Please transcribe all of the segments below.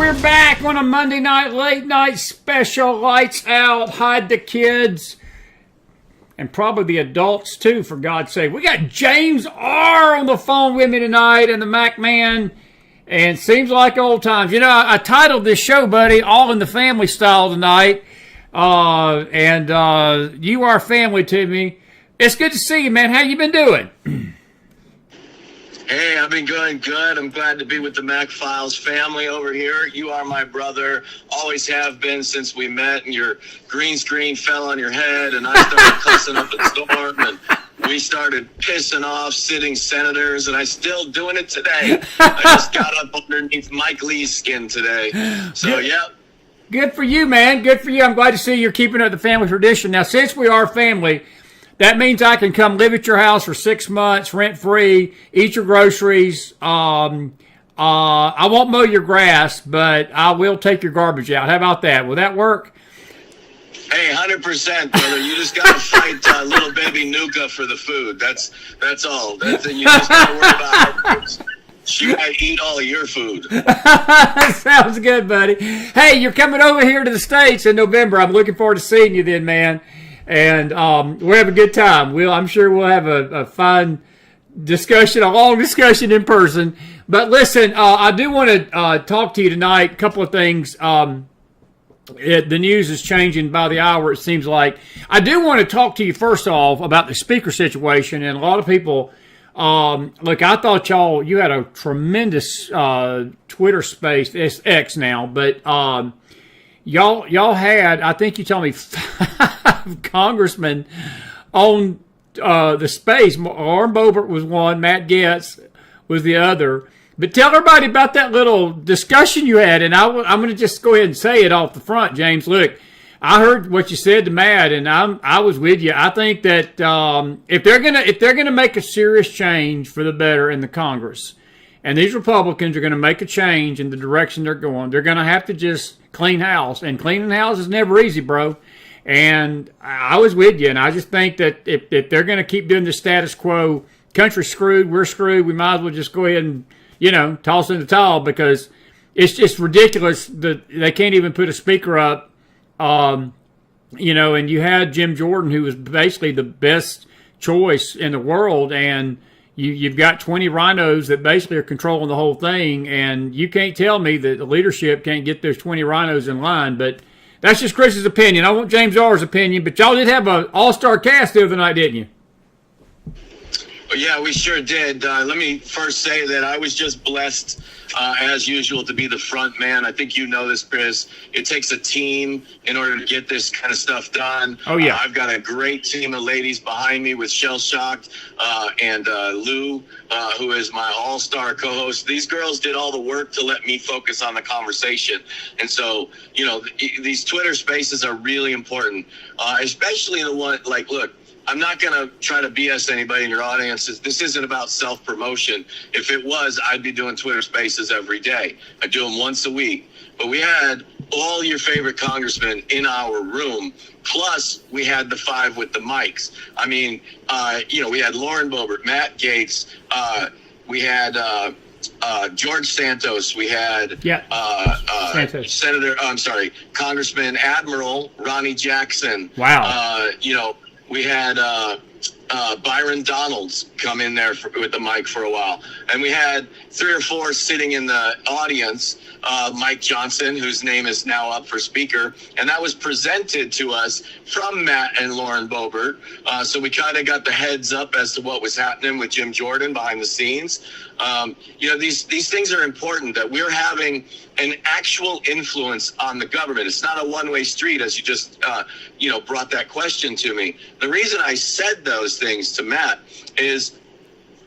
we're back on a Monday night, late night special. Lights out, hide the kids, and probably the adults too, for God's sake. We got James R. on the phone with me tonight, and the Mac Man, and seems like old times. You know, I titled this show, buddy, All in the Family Style tonight, and you are family to me. It's good to see you, man. How you been doing? Hey, I've been going good. I'm glad to be with the McFiles family over here. You are my brother, always have been since we met, and your green screen fell on your head, and I started cussing up a storm, and we started pissing off sitting senators, and I'm still doing it today. I just got up underneath Mike Lee's skin today. So, yeah. Good for you, man. Good for you. I'm glad to see you're keeping up the family tradition. Now, since we are family, that means I can come live at your house for 6 months, rent-free, eat your groceries. I won't mow your grass, but I will take your garbage out. How about that? Will that work? Hey, 100%, brother. You just got to fight little baby Nuka for the food. That's all. You just got to worry about her. She might eat all of your food. Sounds good, buddy. Hey, you're coming over here to the States in November. I'm looking forward to seeing you then, man. And we'll have a good time. I'm sure we'll have a fun discussion, a long discussion in person. But listen, I do want to talk to you tonight. A couple of things. The news is changing by the hour, it seems like. I do want to talk to you first off about the speaker situation. And a lot of people, look, I thought you had a tremendous Twitter space. It's X now, but y'all had, I think you told me, 5 congressmen on the space. Lauren Boebert was one, Matt Gaetz was the other. But tell everybody about that little discussion you had, and I'm going to just go ahead and say it off the front, James. Look, I heard what you said to Matt, and I was with you. I think that if they're gonna make a serious change for the better in the Congress, and these Republicans are going to make a change in the direction they're going, they're going to have to just clean house, and cleaning house is never easy, bro. And I was with you, and I just think that if they're going to keep doing the status quo, country's screwed, we're screwed, we might as well just go ahead and, toss in the towel, because it's just ridiculous that they can't even put a speaker up, and you had Jim Jordan, who was basically the best choice in the world, and you've got 20 rhinos that basically are controlling the whole thing, and you can't tell me that the leadership can't get those 20 rhinos in line. But that's just Chris's opinion. I want James R's opinion, but y'all did have an all-star cast the other night, didn't you? Well, yeah, we sure did. Let me first say that I was just blessed, as usual, to be the front man. I think you know this, Chris. It takes a team in order to get this kind of stuff done. Oh, yeah. I've got a great team of ladies behind me with Shell Shocked and Lou, who is my all-star co-host. These girls did all the work to let me focus on the conversation. And so, these Twitter spaces are really important, especially the one, look, I'm not going to try to BS anybody in your audience. This isn't about self-promotion. If it was, I'd be doing Twitter spaces every day. I do them once a week. But we had all your favorite congressmen in our room, plus we had the 5 with the mics. I mean, we had Lauren Boebert, Matt Gaetz, we had George Santos, we had Congressman Admiral Ronnie Jackson. Wow. We had Byron Donalds come in there with the mic for a while. And we had 3 or 4 sitting in the audience, Mike Johnson, whose name is now up for speaker. And that was presented to us from Matt and Lauren Boebert. So we kind of got the heads up as to what was happening with Jim Jordan behind the scenes. These things are important, that we're having an actual influence on the government. It's not a one-way street, as you just, brought that question to me. The reason I said those things to Matt is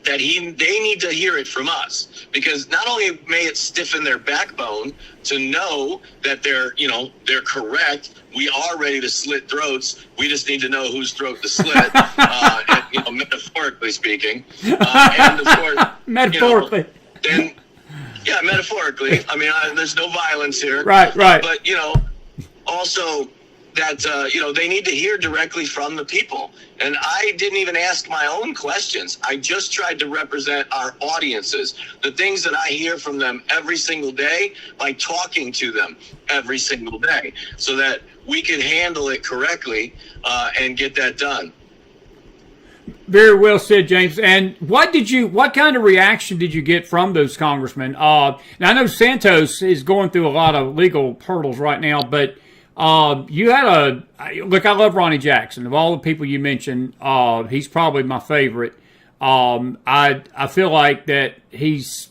that they need to hear it from us, because not only may it stiffen their backbone to know that they're correct. We are ready to slit throats. We just need to know whose throat to slit, metaphorically speaking. And of course, metaphorically. Metaphorically. I mean, there's no violence here. Right. But also, that they need to hear directly from the people. And I didn't even ask my own questions. I just tried to represent our audiences, the things that I hear from them every single day, by talking to them every single day, so that we can handle it correctly and get that done. Very well said, James. And what kind of reaction did you get from those congressmen? Now, I know Santos is going through a lot of legal hurdles right now, but you had look, I love Ronnie Jackson. Of all the people you mentioned, he's probably my favorite. I feel like that he's,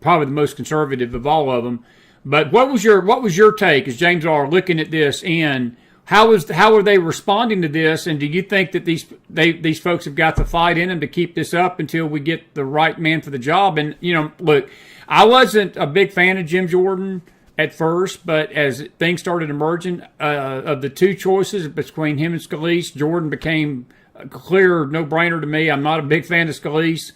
probably the most conservative of all of them. But what was your take as James R. looking at this, and how are they responding to this? And do you think that these folks have got the fight in them to keep this up until we get the right man for the job? And look, I wasn't a big fan of Jim Jordan at first, but as things started emerging, of the two choices between him and Scalise, Jordan became a clear no-brainer to me. I'm not a big fan of Scalise.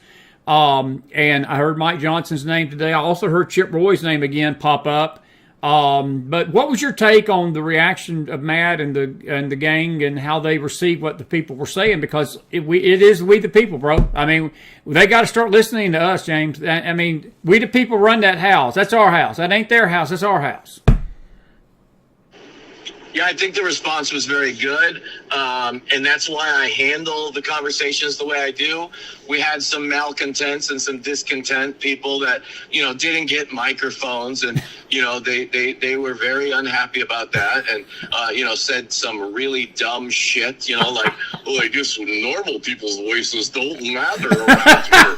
And I heard Mike Johnson's name today. I also heard Chip Roy's name again pop up. But what was your take on the reaction of Matt and the gang, and how they received what the people were saying? Because it is we the people, bro. I mean, they got to start listening to us, James. I mean, we the people run that house. That's our house. That ain't their house. That's our house. Yeah, I think the response was very good, and that's why I handle the conversations the way I do. We had some malcontents and some discontent people that, didn't get microphones, and, they were very unhappy about that, and, said some really dumb shit, like, well, I guess normal people's voices don't matter around here.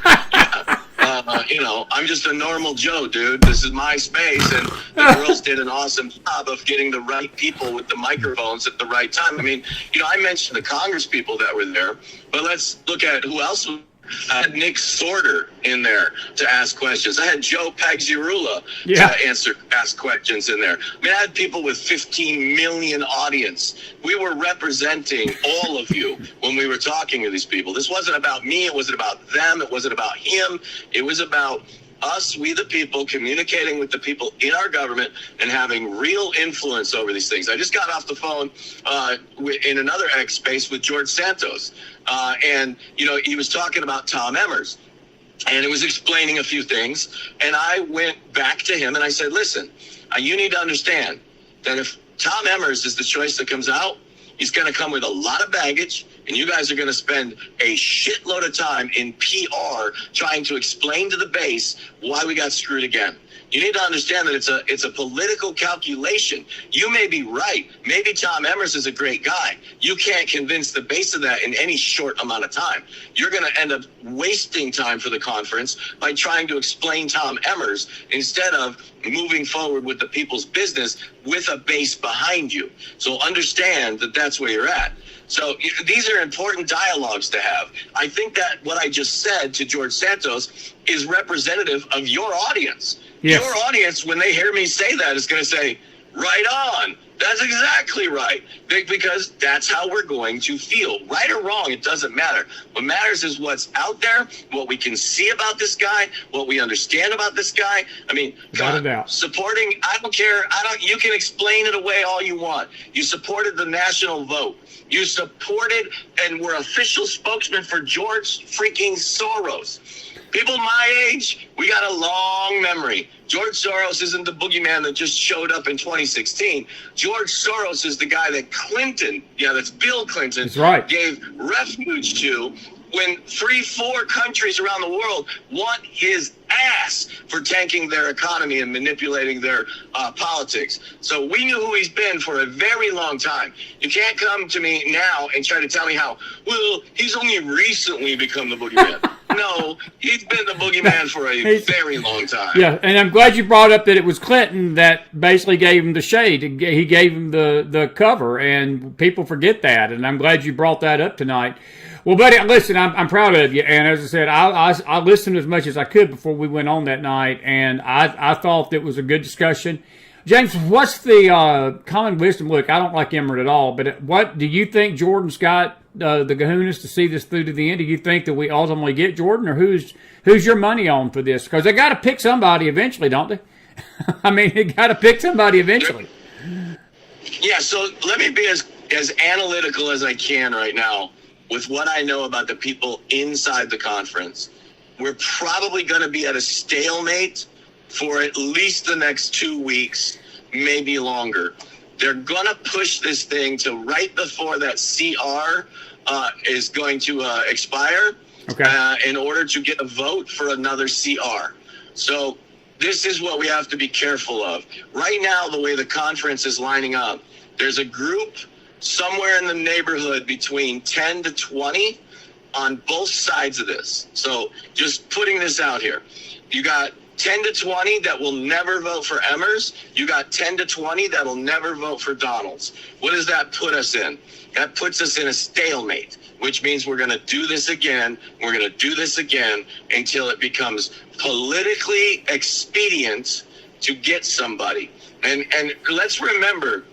I'm just a normal Joe, dude. This is my space, and the girls did an awesome job of getting the right people with the microphones at the right time. I mean, I mentioned the Congress people that were there, but let's look at who else. I had Nick Sorter in there to ask questions. I had Joe Pagliarula to ask questions in there. I mean, I had people with 15 million audience. We were representing all of you when we were talking to these people. This wasn't about me. It wasn't about them. It wasn't about him. It was about us, we the people, communicating with the people in our government and having real influence over these things. I just got off the phone in another X space with George Santos. And he was talking about Tom Emmers. And it was explaining a few things. And I went back to him and I said, listen, you need to understand that if Tom Emmers is the choice that comes out, he's going to come with a lot of baggage, and you guys are going to spend a shitload of time in PR trying to explain to the base why we got screwed again. You need to understand that it's a political calculation. You may be right. Maybe Tom Emmers is a great guy. You can't convince the base of that in any short amount of time. You're going to end up wasting time for the conference by trying to explain Tom Emmers instead of moving forward with the people's business with a base behind you. So understand that that's where you're at. So these are important dialogues to have. I think that what I just said to George Santos is representative of your audience. Yes. Your audience, when they hear me say that, is going to say, right on. That's exactly right. Because that's how we're going to feel. Right or wrong, it doesn't matter. What matters is what's out there, what we can see about this guy, what we understand about this guy. I mean, supporting, I don't care. You can explain it away all you want. You supported the national vote. You supported and were official spokesman for George freaking Soros. People my age, we got a long memory. George Soros isn't the boogeyman that just showed up in 2016. George Soros is the guy that that's Bill Clinton, that's right, gave refuge to when 3-4 countries around the world want his ass for tanking their economy and manipulating their politics. So we knew who he's been for a very long time. You can't come to me now and try to tell me how, well, he's only recently become the boogeyman. No, he's been the boogeyman for a very long time. Yeah, and I'm glad you brought up that it was Clinton that basically gave him the shade. He gave him the cover, and people forget that, and I'm glad you brought that up tonight. Well, buddy, listen, I'm proud of you, and as I said, I listened as much as I could before we went on that night, and I thought it was a good discussion. James, what's the common wisdom? Look, I don't like Emmert at all, but what do you think Jordan's got the kahunas to see this through to the end? Do you think that we ultimately get Jordan, or who's your money on for this? Because they got to pick somebody eventually, don't they? I mean, they got to pick somebody eventually. Yeah, so let me be as analytical as I can right now with what I know about the people inside the conference. We're probably going to be at a stalemate for at least the next 2 weeks, maybe longer. They're going to push this thing to right before that CR is going to expire, in order to get a vote for another CR. So this is what we have to be careful of. Right now, the way the conference is lining up, there's a group somewhere in the neighborhood between 10 to 20 on both sides of this. So just putting this out here, you got 10 to 20 that will never vote for Emmers. You got 10 to 20 that will never vote for Donalds. What does that put us in? That puts us in a stalemate, which means we're going to do this again. We're going to do this again until it becomes politically expedient to get somebody. And let's remember,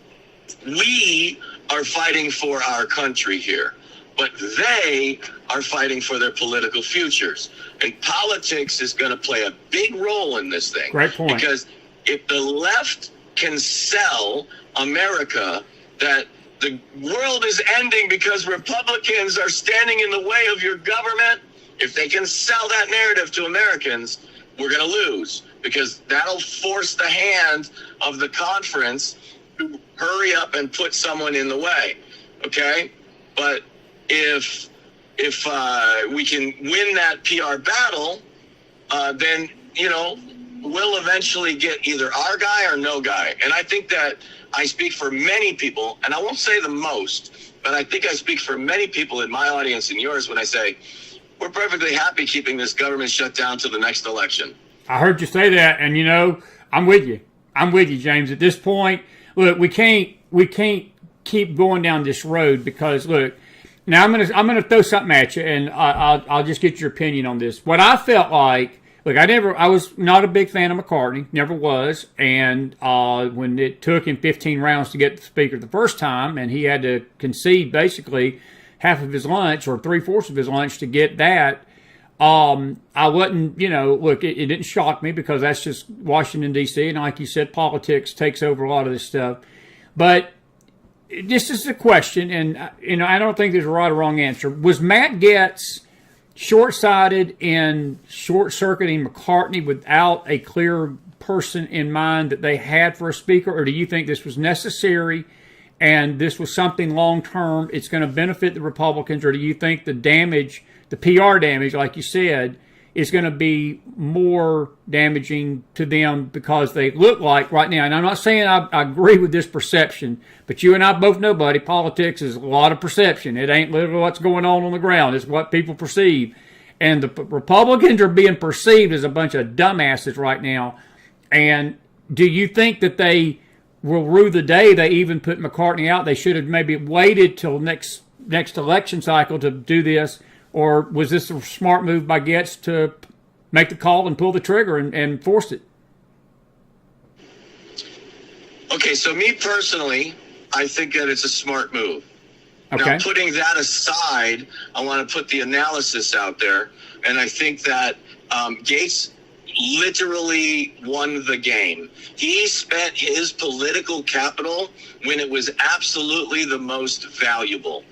we are fighting for our country here, but they are fighting for their political futures. And politics is going to play a big role in this thing. Great point. Because if the left can sell America that the world is ending because Republicans are standing in the way of your government, if they can sell that narrative to Americans, we're going to lose, because that'll force the hand of the conference to hurry up and put someone in the way. Okay? But if we can win that PR battle, then, we'll eventually get either our guy or no guy. And I think that I speak for many people, and I won't say the most, but I think I speak for many people in my audience and yours when I say we're perfectly happy keeping this government shut down till the next election. I heard you say that, and I'm with you. I'm with you, James. At this point, look, we can't keep going down this road, because look, now I'm gonna throw something at you, and I'll just get your opinion on this. What I felt like, look, I was not a big fan of McCartney, never was, and when it took him 15 rounds to get the speaker the first time, and he had to concede basically half of his lunch or 3/4 of his lunch to get that, I wasn't, look, it didn't shock me, because that's just Washington, D.C., and like you said, politics takes over a lot of this stuff. But this is a question, and I don't think there's a right or wrong answer. Was Matt Gaetz short-sighted in short-circuiting McCartney without a clear person in mind that they had for a speaker, or do you think this was necessary and this was something long-term, it's going to benefit the Republicans, or do you think the damage, the PR damage, like you said, is going to be more damaging to them because they look like right now, and I'm not saying I agree with this perception, but you and I both know, buddy, politics is a lot of perception. It ain't literally what's going on the ground. It's what people perceive. And the Republicans are being perceived as a bunch of dumbasses right now. And do you think that they will rue the day they even put McCartney out? They should have maybe waited till next election cycle to do this. Or was this a smart move by Gaetz to make the call and pull the trigger and force it? Okay, so me personally, I think that it's a smart move. Okay. Now, putting that aside, I want to put the analysis out there. And I think that Gaetz literally won the game. He spent his political capital when it was absolutely the most valuable,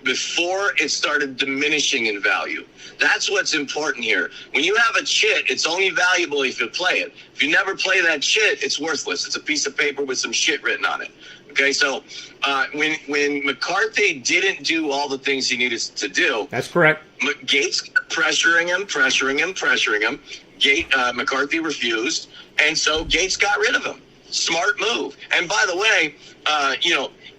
before it started diminishing in value. That's what's important here. When you have a chit, it's only valuable if you play it. If you never play that chit, it's worthless. It's a piece of paper with some shit written on it. Okay, so when McCarthy didn't do all the things he needed to do, that's correct. Gaetz kept pressuring him. McCarthy refused, and so Gaetz got rid of him. Smart move. And by the way,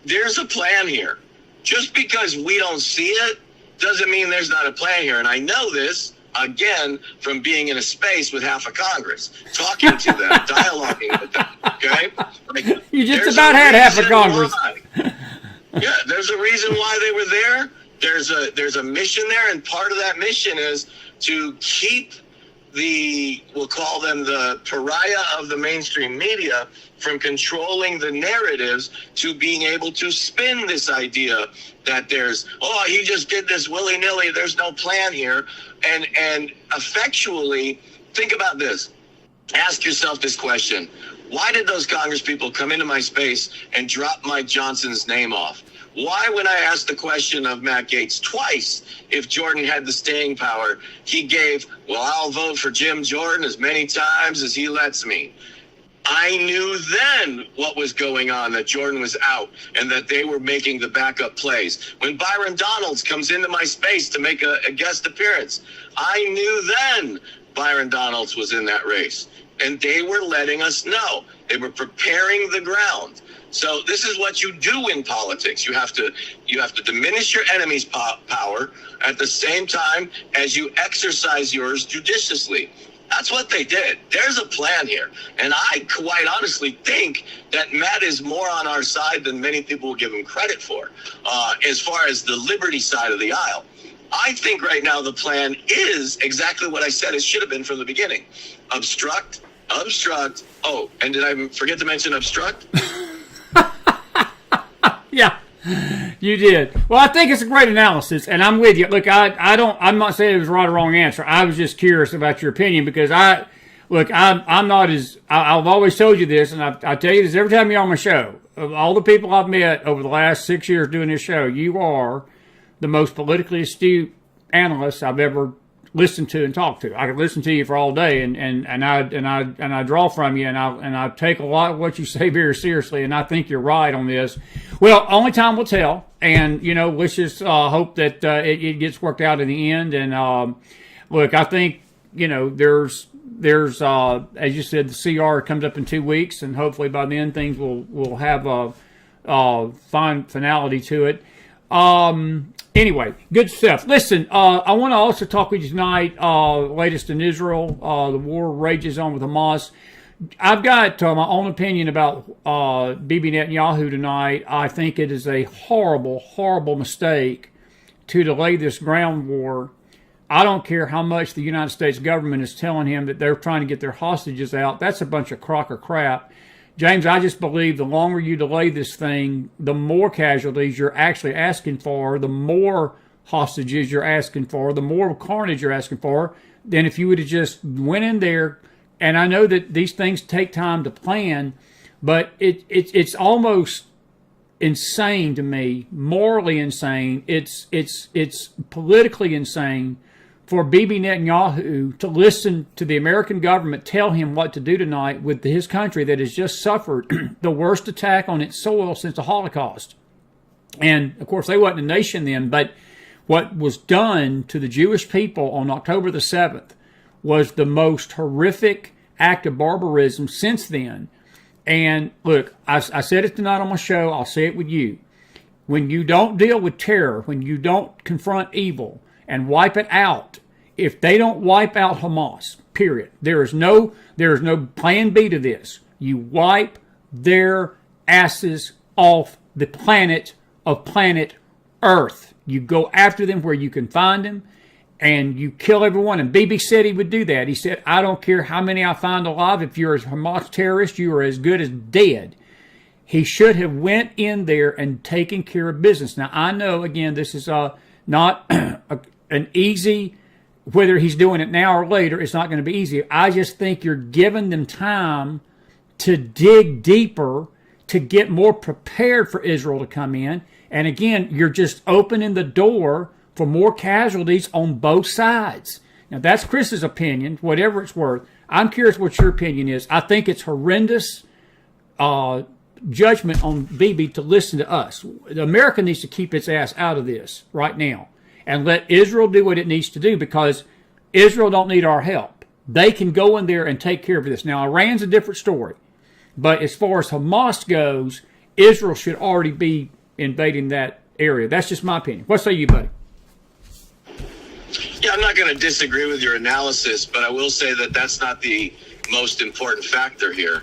there's a plan here. Just because we don't see it doesn't mean there's not a plan here. And I know this, again, from being in a space with half of Congress, talking to them, dialoguing with them, okay? Like, you just about had half of Congress. Yeah, there's a reason why they were there. There's a mission there, and part of that mission is to keep we'll call them the pariah of the mainstream media, from controlling the narratives to being able to spin this idea that he just did this willy-nilly, there's no plan here. And effectually, think about this. Ask yourself this question. Why did those Congress people come into my space and drop Mike Johnson's name off? Why, when I asked the question of Matt Gaetz twice if Jordan had the staying power, he gave, well, I'll vote for Jim Jordan as many times as he lets me. I knew then what was going on, that Jordan was out and that they were making the backup plays. When Byron Donalds comes into my space to make a guest appearance, I knew then Byron Donalds was in that race. And they were letting us know. They were preparing the ground. So this is what you do in politics. You have to diminish your enemy's power at the same time as you exercise yours judiciously. That's what they did. There's a plan here. And I quite honestly think that Matt is more on our side than many people will give him credit for, as far as the liberty side of the aisle. I think right now the plan is exactly what I said it should have been from the beginning. Obstruct. Oh, and did I forget to mention obstruct? Yeah, you did. Well, I think it's a great analysis, and I'm with you. Look, I'm not saying it was right or wrong answer. I was just curious about your opinion because I'm not as, I've always told you this, and I tell you this every time you're on my show. Of all the people I've met over the last 6 years doing this show, you are the most politically astute analyst I've ever listened to and talked to. I could listen to you for all day, and I draw from you, and I take a lot of what you say very seriously, and I think you're right on this. Well, only time will tell, and let's just hope that it gets worked out in the end. And look, I think there's as you said, the CR comes up in 2 weeks, and hopefully by then things will have a fine finality to it. Anyway, good stuff. Listen, I want to also talk with you tonight, latest in Israel. The war rages on with Hamas. I've got my own opinion about Bibi Netanyahu tonight. I think it is a horrible, horrible mistake to delay this ground war. I don't care how much the United States government is telling him that they're trying to get their hostages out. That's a bunch of crock of crap. James, I just believe the longer you delay this thing, the more casualties you're actually asking for, the more hostages you're asking for, the more carnage you're asking for, than if you would have just went in there. And I know that these things take time to plan, but it's almost insane to me, morally insane. It's politically insane for Bibi Netanyahu to listen to the American government tell him what to do tonight with his country that has just suffered the worst attack on its soil since the Holocaust. And, of course, they wasn't a nation then, but what was done to the Jewish people on October the 7th was the most horrific act of barbarism since then. And, look, I said it tonight on my show. I'll say it with you. When you don't deal with terror, when you don't confront evil, and wipe it out. If they don't wipe out Hamas, period. There is no plan B to this. You wipe their asses off the planet of planet Earth. You go after them where you can find them, and you kill everyone. And Bibi said he would do that. He said, I don't care how many I find alive. If you're a Hamas terrorist, you are as good as dead. He should have went in there and taken care of business. Now, I know, again, this is not an easy, whether he's doing it now or later, it's not going to be easy. I just think you're giving them time to dig deeper, to get more prepared for Israel to come in. And again, you're just opening the door for more casualties on both sides. Now, that's Chris's opinion, whatever it's worth. I'm curious what your opinion is. I think it's horrendous judgment on Bibi to listen to us. America needs to keep its ass out of this right now and let Israel do what it needs to do, because Israel don't need our help. They can go in there and take care of this. Now, Iran's a different story. But as far as Hamas goes, Israel should already be invading that area. That's just my opinion. What say you, buddy? Yeah, I'm not going to disagree with your analysis, but I will say that that's not the most important factor here.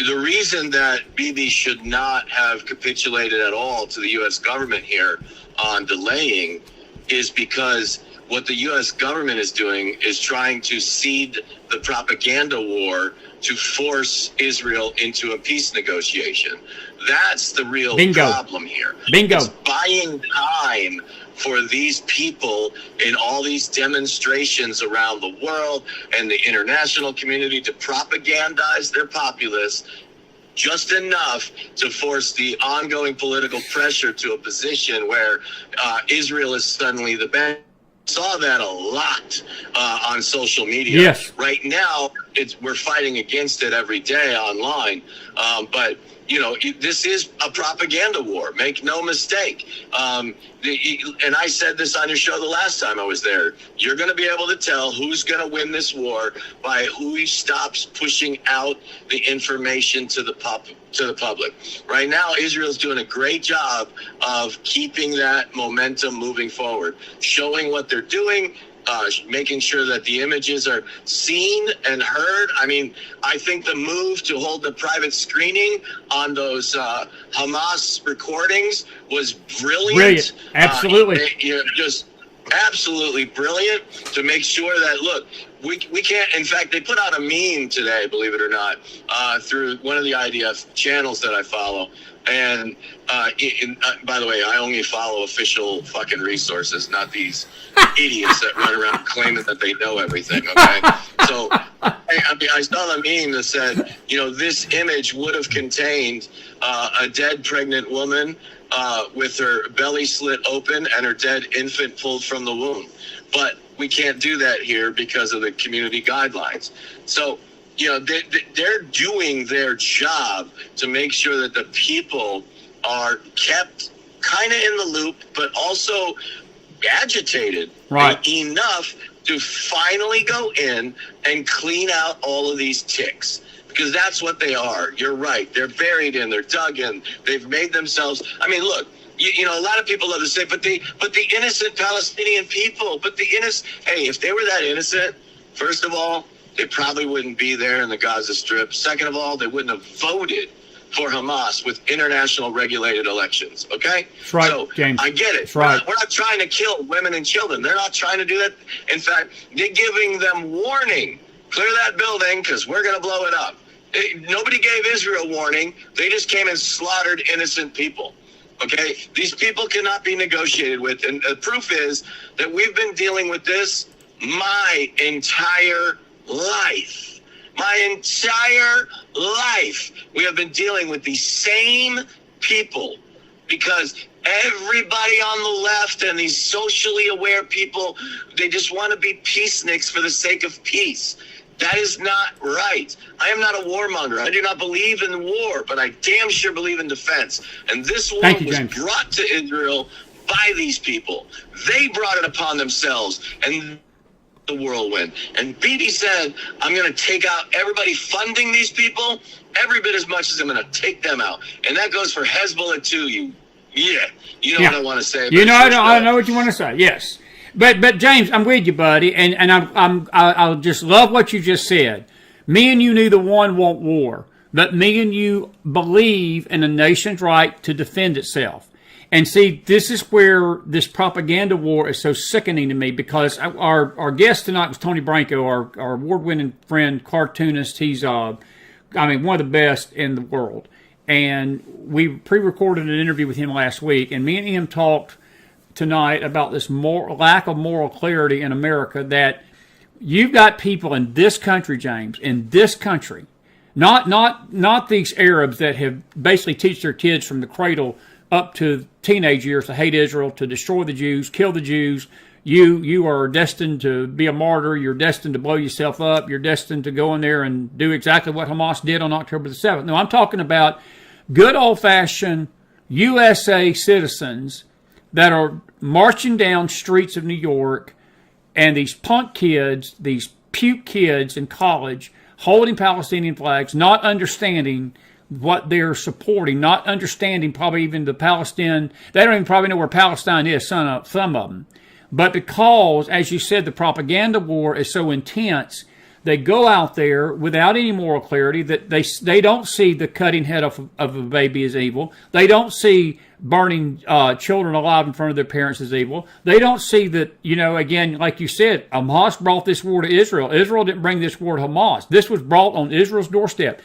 The reason that Bibi should not have capitulated at all to the U.S. government here on delaying is because what the U.S. government is doing is trying to seed the propaganda war to force Israel into a peace negotiation. That's the real problem here. Bingo. It's buying time for these people in all these demonstrations around the world and the international community to propagandize their populace just enough to force the ongoing political pressure to a position where Israel is suddenly the best. Saw that a lot on social media. Yes. Right now, we're fighting against it every day online. But this is a propaganda war. Make no mistake. And I said this on your show the last time I was there. You're going to be able to tell who's going to win this war by who stops pushing out the information to the public. Right now, Israel's doing a great job of keeping that momentum moving forward, showing what they're doing, making sure that the images are seen and heard. I mean, I think the move to hold the private screening on those Hamas recordings was brilliant. Absolutely. Just absolutely brilliant to make sure that, look, we can't. In fact, they put out a meme today, believe it or not, through one of the IDF channels that I follow. And by the way, I only follow official fucking resources, not these idiots that run around claiming that they know everything. Okay, so I saw the meme that said, this image would have contained a dead pregnant woman with her belly slit open and her dead infant pulled from the womb, but we can't do that here because of the community guidelines. So, they're doing their job to make sure that the people are kept kind of in the loop, but also agitated enough to finally go in and clean out all of these ticks. Because that's what they are. You're right. They're buried in. They're dug in. They've made themselves. I mean, look. A lot of people love to say, but the innocent Palestinian people, hey, if they were that innocent, first of all, they probably wouldn't be there in the Gaza Strip. Second of all, they wouldn't have voted for Hamas with international regulated elections. Okay? That's right, so James. I get it. That's right. We're not trying to kill women and children. They're not trying to do that. In fact, they're giving them warning. Clear that building because we're going to blow it up. Nobody gave Israel warning. They just came and slaughtered innocent people. Okay, these people cannot be negotiated with. And the proof is that we've been dealing with this my entire life. My entire life. We have been dealing with these same people because everybody on the left and these socially aware people, they just want to be peaceniks for the sake of peace. That is not right. I am not a warmonger. I do not believe in war, but I damn sure believe in defense. And this war was brought to Israel by these people. They brought it upon themselves, and the whirlwind. And Bibi said, I'm going to take out everybody funding these people every bit as much as I'm going to take them out. And that goes for Hezbollah too. What I want to say. I know what you want to say. Yes. But James, I'm with you, buddy, and I just love what you just said. Me and you neither one want war, but me and you believe in a nation's right to defend itself. And see, this is where this propaganda war is so sickening to me, because our guest tonight was Tony Branco, our award-winning friend, cartoonist. He's one of the best in the world. And we pre-recorded an interview with him last week, and me and him talked tonight about this lack of moral clarity in America, that you've got people in this country, James, in this country, not these Arabs that have basically teach their kids from the cradle up to teenage years to hate Israel, to destroy the Jews, kill the Jews. You are destined to be a martyr. You're destined to blow yourself up. You're destined to go in there and do exactly what Hamas did on October the 7th. No, I'm talking about good old-fashioned USA citizens that are marching down streets of New York, and these punk kids, these puke kids in college, holding Palestinian flags, not understanding what they're supporting, not understanding probably even the Palestine. They don't even probably know where Palestine is, some of them. But because, as you said, the propaganda war is so intense, they go out there without any moral clarity, that they don't see the cutting head of a baby as evil. They don't see burning children alive in front of their parents as evil. They don't see that, again, like you said, Hamas brought this war to Israel. Israel didn't bring this war to Hamas. This was brought on Israel's doorstep.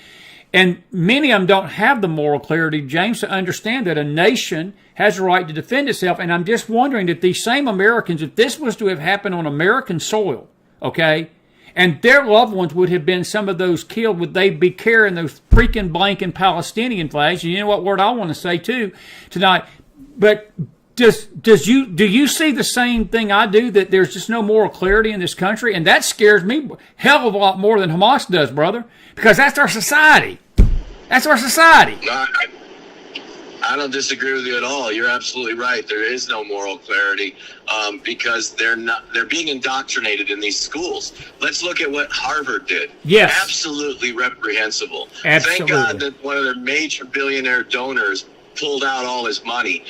And many of them don't have the moral clarity, James, to understand that a nation has a right to defend itself. And I'm just wondering if these same Americans, if this was to have happened on American soil, okay, and their loved ones would have been some of those killed, would they be carrying those freaking blanking Palestinian flags? And you know what word I want to say too tonight? But do you see the same thing I do, that there's just no moral clarity in this country? And that scares me hell of a lot more than Hamas does, brother, because that's our society. That's our society. No, I don't disagree with you at all. You're absolutely right. There is no moral clarity because they're being indoctrinated in these schools. Let's look at what Harvard did. Yes. Absolutely reprehensible. Absolutely. Thank God that one of their major billionaire donors pulled out all his money.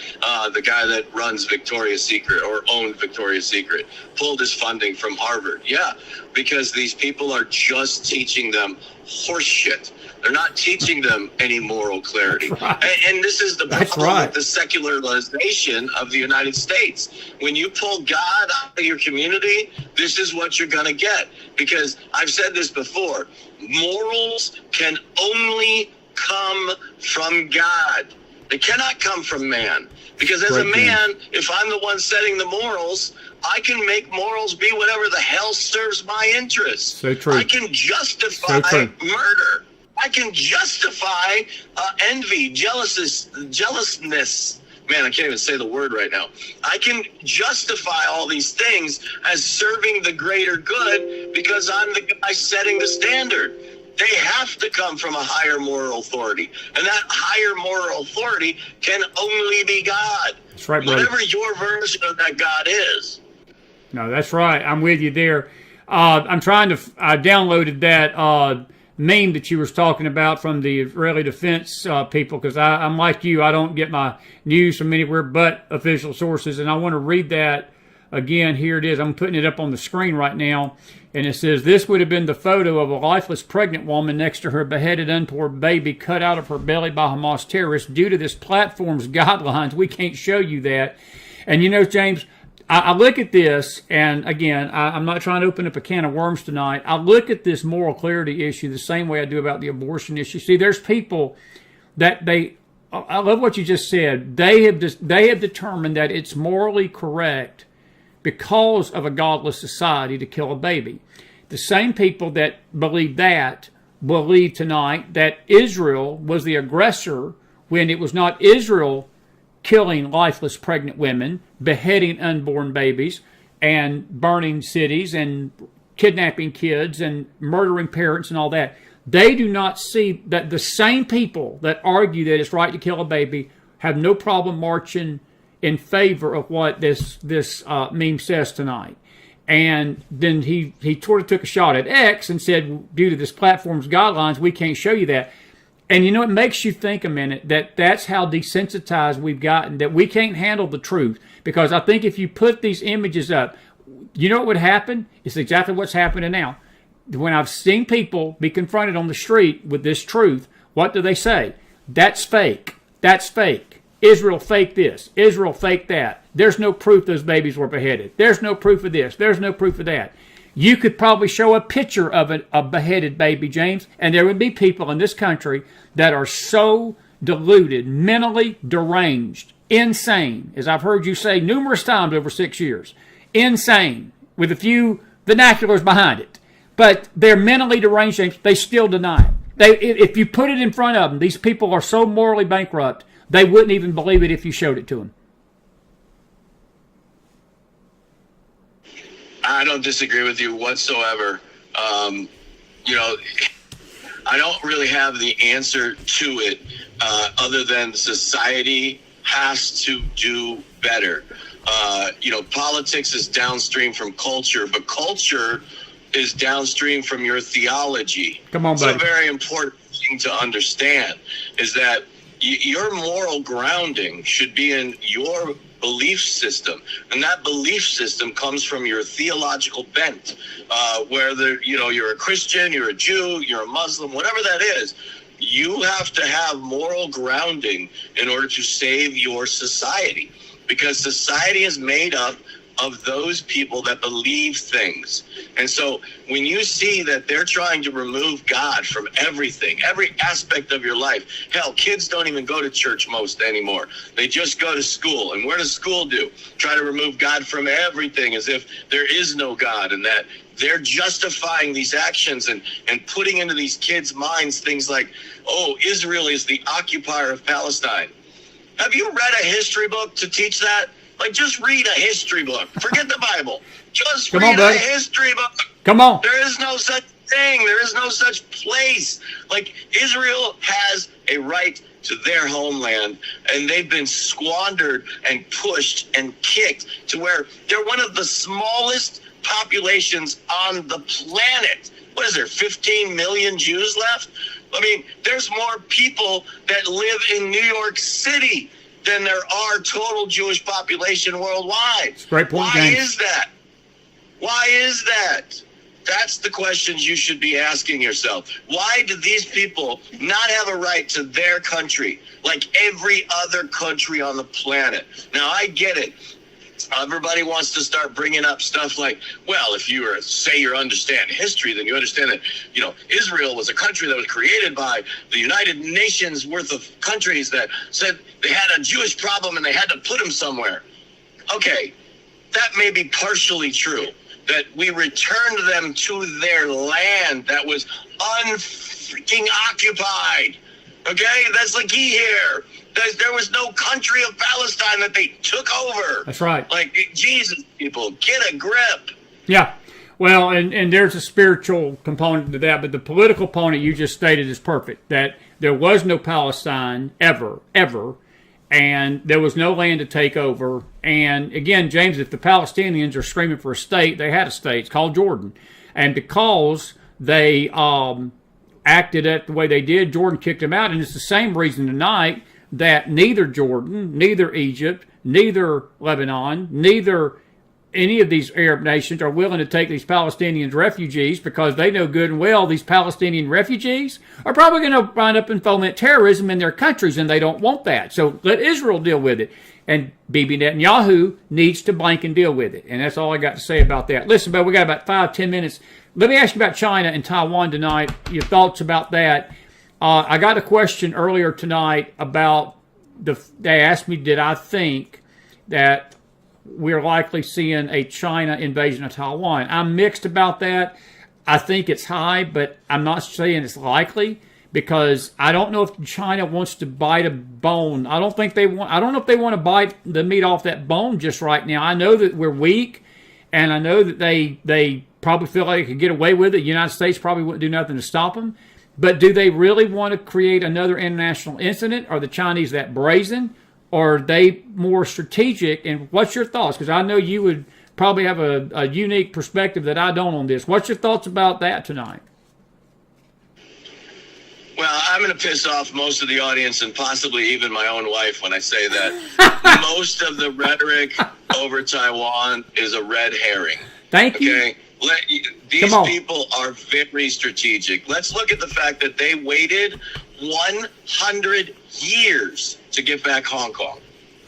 The guy that runs Victoria's Secret, or owned Victoria's Secret, pulled his funding from Harvard. Yeah, because these people are just teaching them horse shit. They're not teaching them any moral clarity. Right. And this is the problem with the secularization of the United States. When you pull God out of your community, this is what you're going to get. Because I've said this before, morals can only come from God. They cannot come from man. Because as a man, if I'm the one setting the morals, I can make morals be whatever the hell serves my interests. So true. I can justify murder. I can justify envy, jealousness. Man, I can't even say the word right now. I can justify all these things as serving the greater good because I'm the guy setting the standard. They have to come from a higher moral authority. And that higher moral authority can only be God. That's right, brother. Whatever your version of that God is. No, that's right. I'm with you there. I downloaded that meme that you was talking about from the Israeli defense people, because I'm like you. I don't get my news from anywhere but official sources. And I want to read that again. Here it is. I'm putting it up on the screen right now. And it says, this would have been the photo of a lifeless pregnant woman next to her beheaded unborn baby cut out of her belly by Hamas terrorists. Due to this platform's guidelines, we can't show you that. And you know, James, I look at this, and again, I'm not trying to open up a can of worms tonight. I look at this moral clarity issue the same way I do about the abortion issue. See, there's people that I love what you just said. They have determined that it's morally correct because of a godless society to kill a baby. The same people that believe tonight that Israel was the aggressor when it was not Israel killing lifeless pregnant women, beheading unborn babies, and burning cities, and kidnapping kids, and murdering parents, and all that. They do not see that the same people that argue that it's right to kill a baby have no problem marching in favor of what this meme says tonight. And then he sort of took a shot at X and said, due to this platform's guidelines, we can't show you that. And you know, it makes you think a minute that that's how desensitized we've gotten, that we can't handle the truth. Because I think if you put these images up, you know what would happen? It's exactly what's happening now. When I've seen people be confronted on the street with this truth, what do they say? That's fake. That's fake. Israel faked this. Israel faked that. There's no proof those babies were beheaded. There's no proof of this. There's no proof of that. You could probably show a picture of a beheaded baby, James, and there would be people in this country that are so deluded, mentally deranged, insane, as I've heard you say numerous times over 6 years. Insane, with a few vernaculars behind it. But they're mentally deranged, James. They still deny it. If you put it in front of them, these people are so morally bankrupt, they wouldn't even believe it if you showed it to them. I don't disagree with you whatsoever. You know, I don't really have the answer to it other than society has to do better. You know, politics is downstream from culture, but culture is downstream from your theology. Come on, buddy. It's a very important thing to understand is that your moral grounding should be in your belief system, and that belief system comes from your theological bent, whether you're a Christian, you're a Jew, you're a Muslim, whatever that is. You have to have moral grounding in order to save your society, because society is made up of those people that believe things. And so when you see that they're trying to remove God from everything, every aspect of your life, hell, kids don't even go to church most anymore. They just go to school. And what does school do? Try to remove God from everything as if there is no God, and that they're justifying these actions and putting into these kids' minds things like, oh, Israel is the occupier of Palestine. Have you read a history book to teach that? Like, just read a history book. Forget the Bible. Just read a history book. Come on. There is no such thing. There is no such place. Like, Israel has a right to their homeland, and they've been squandered and pushed and kicked to where they're one of the smallest populations on the planet. What is there, 15 million Jews left? I mean, there's more people that live in New York City than there are total Jewish population worldwide. Great point, Why James. is that? Why is that? That's the questions you should be asking yourself. Why do these people not have a right to their country like every other country on the planet? Now, I get it. Everybody wants to start bringing up stuff like, well, if you say you understand history, then you understand that, you know, Israel was a country that was created by the United Nations worth of countries that said they had a Jewish problem and they had to put them somewhere. Okay, that may be partially true, that we returned them to their land that was unfreaking occupied. Okay, that's the key here. There was no country of Palestine that they took over. That's right. Like, Jesus, people, get a grip. Yeah. Well, and there's a spiritual component to that, but the political component you just stated is perfect, that there was no Palestine ever, and there was no land to take over. And again, James, if the Palestinians are screaming for a state, they had a state. It's called Jordan. And because they acted it the way they did, Jordan kicked them out. And it's the same reason tonight that neither Jordan, neither Egypt, neither Lebanon, neither any of these Arab nations are willing to take these Palestinian refugees, because they know good and well these Palestinian refugees are probably going to wind up and foment terrorism in their countries, and they don't want that. So let Israel deal with it. And Bibi Netanyahu needs to blank and deal with it. And that's all I got to say about that. Listen, but we got about 5-10 minutes. Let me ask you about China and Taiwan tonight, your thoughts about that. I got a question earlier tonight about they asked me, did I think that we're likely seeing a China invasion of Taiwan? I'm mixed about that. I think it's high, but I'm not saying it's likely, because I don't know if China wants to bite a bone. I don't know if they want to bite the meat off that bone just right now. I know that we're weak, and I know that they probably feel like they could get away with it. The United States probably wouldn't do nothing to stop them. But do they really want to create another international incident? Are the Chinese that brazen? Or are they more strategic? And what's your thoughts? Because I know you would probably have a unique perspective that I don't on this. What's your thoughts about that tonight? Well, I'm going to piss off most of the audience and possibly even my own wife when I say that most of the rhetoric over Taiwan is a red herring. Thank you. Okay? These people are very strategic. Let's look at the fact that they waited 100 years to get back Hong Kong.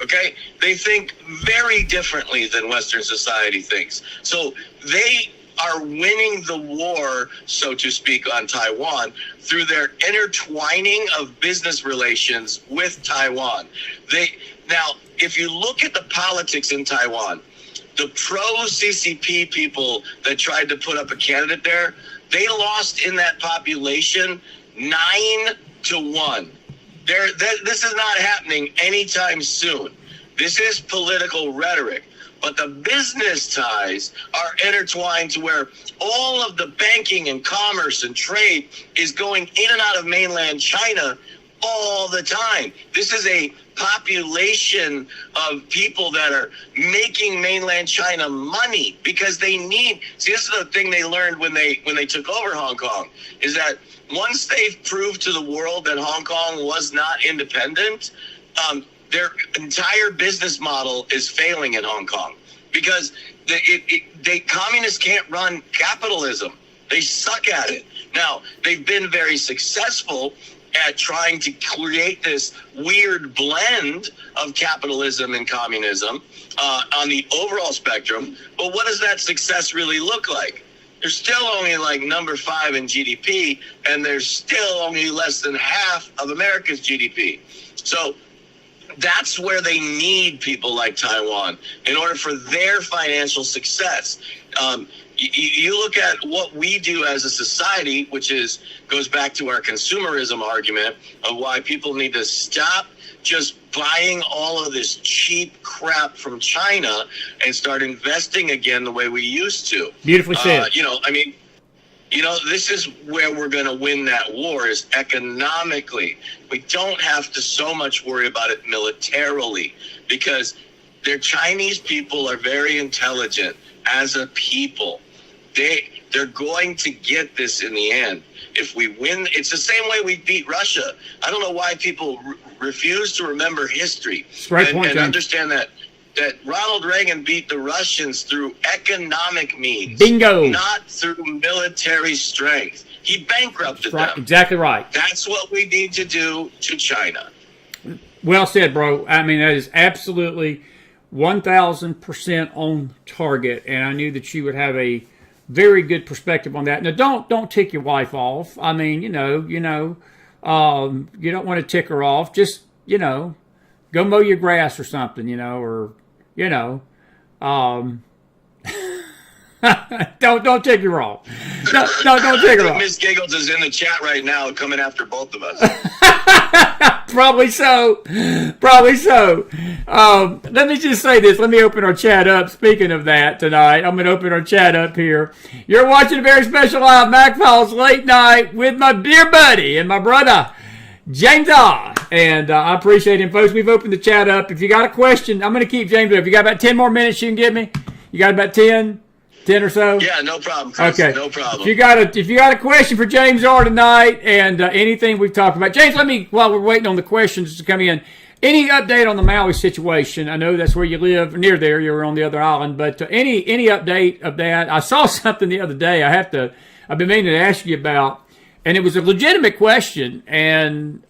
Okay? They think very differently than Western society thinks. So they are winning the war, so to speak, on Taiwan through their intertwining of business relations with Taiwan. Now, if you look at the politics in Taiwan, the pro-CCP people that tried to put up a candidate there, they lost in that population 9-1. This is not happening anytime soon. This is political rhetoric. But the business ties are intertwined to where all of the banking and commerce and trade is going in and out of mainland China all the time. This is a population of people that are making mainland China money because they need. See, this is the thing they learned when they took over Hong Kong, is that once they've proved to the world that Hong Kong was not independent, their entire business model is failing in Hong Kong because communists can't run capitalism. They suck at it. Now, they've been very successful at trying to create this weird blend of capitalism and communism on the overall spectrum. But what does that success really look like? They're still only like number 5 in GDP, and they're still only less than half of America's GDP. So that's where they need people like Taiwan in order for their financial success. You look at what we do as a society, which goes back to our consumerism argument of why people need to stop just buying all of this cheap crap from China and start investing again the way we used to. Beautifully said. This is where we're going to win that war, is economically. We don't have to so much worry about it militarily, because their Chinese people are very intelligent as a people. They're going to get this in the end. If we win, it's the same way we beat Russia. I don't know why people refuse to remember history and understand that Ronald Reagan beat the Russians through economic means. Bingo. Not through military strength. He bankrupted them. Exactly right. That's what we need to do to China. Well said, bro. I mean, that is absolutely 1,000% on target, and I knew that you would have a very good perspective on that. Now, don't tick your wife off. I mean, you don't want to tick her off. Just, go mow your grass or something, don't tick her off. Don't tick her off. Miss Giggles is in the chat right now, coming after both of us. Probably so. Let me just say this. Let me open our chat up. Speaking of that tonight, I'm going to open our chat up here. You're watching a very special live McFiles late night with my dear buddy and my brother, James R. And I appreciate him, folks. We've opened the chat up. If you got a question, I'm going to keep James up. If you got about 10 more minutes you can give me. You got about 10 or so? Yeah, no problem, Chris. Okay. No problem. If you got a question for James R. tonight and anything we've talked about. James, while we're waiting on the questions to come in, any update on the Maui situation? I know that's where you live, near there. You're on the other island. But any update of that? I saw something the other day I've been meaning to ask you about, and it was a legitimate question. And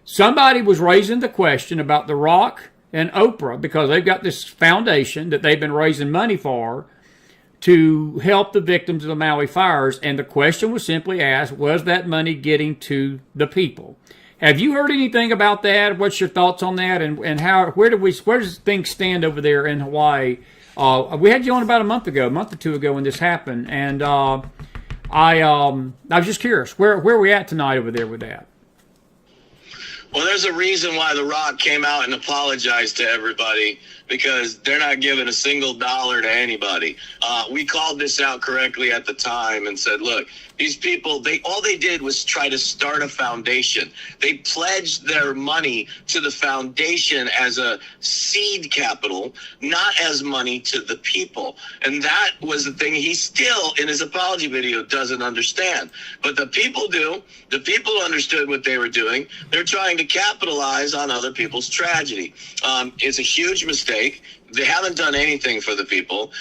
somebody was raising the question about The Rock and Oprah, because they've got this foundation that they've been raising money for to help the victims of the Maui fires. And the question was simply asked, was that money getting to the people? Have you heard anything about that? What's your thoughts on that? And where does things stand over there in Hawaii? We had you on about a month or two ago when this happened. And I was just curious, where are we at tonight over there with that? Well, there's a reason why The Rock came out and apologized to everybody, because they're not giving a single dollar to anybody. We called this out correctly at the time and said, look, these people, all they did was try to start a foundation. They pledged their money to the foundation as a seed capital, not as money to the people. And that was the thing he still, in his apology video, doesn't understand. But the people do. The people understood what they were doing. They're trying to capitalize on other people's tragedy. It's a huge mistake. They haven't done anything for the people.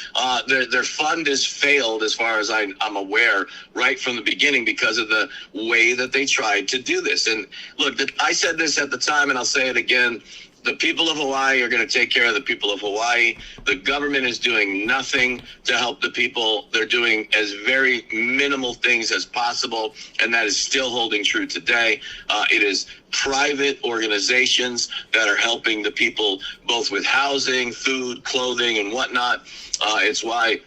Their fund has failed, as far as I'm aware, right from the beginning, because of the way that they tried to do this. And look, I said this at the time, and I'll say it again. The people of Hawaii are going to take care of the people of Hawaii. The government is doing nothing to help the people. They're doing as very minimal things as possible, and that is still holding true today. It is private organizations that are helping the people, both with housing, food, clothing, and whatnot. It's why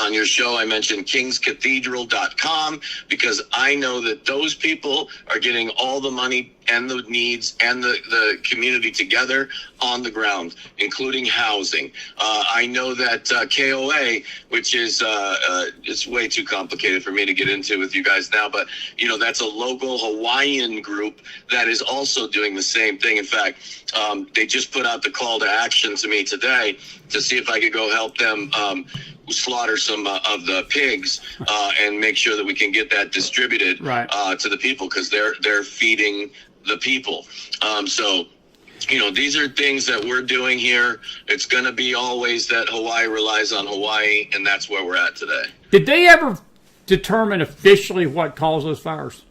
on your show I mentioned kingscathedral.com, because I know that those people are getting all the money and the needs and the community together on the ground, including housing. I know that KOA, which is it's way too complicated for me to get into with you guys now, but that's a local Hawaiian group that is also doing the same thing. In fact, they just put out the call to action to me today to see if I could go help them slaughter some of the pigs and make sure that we can get that distributed to the people, because they're feeding the people. So these are things that we're doing here. It's going to be always that Hawaii relies on Hawaii, and that's where we're at today. Did they ever determine officially what caused those fires?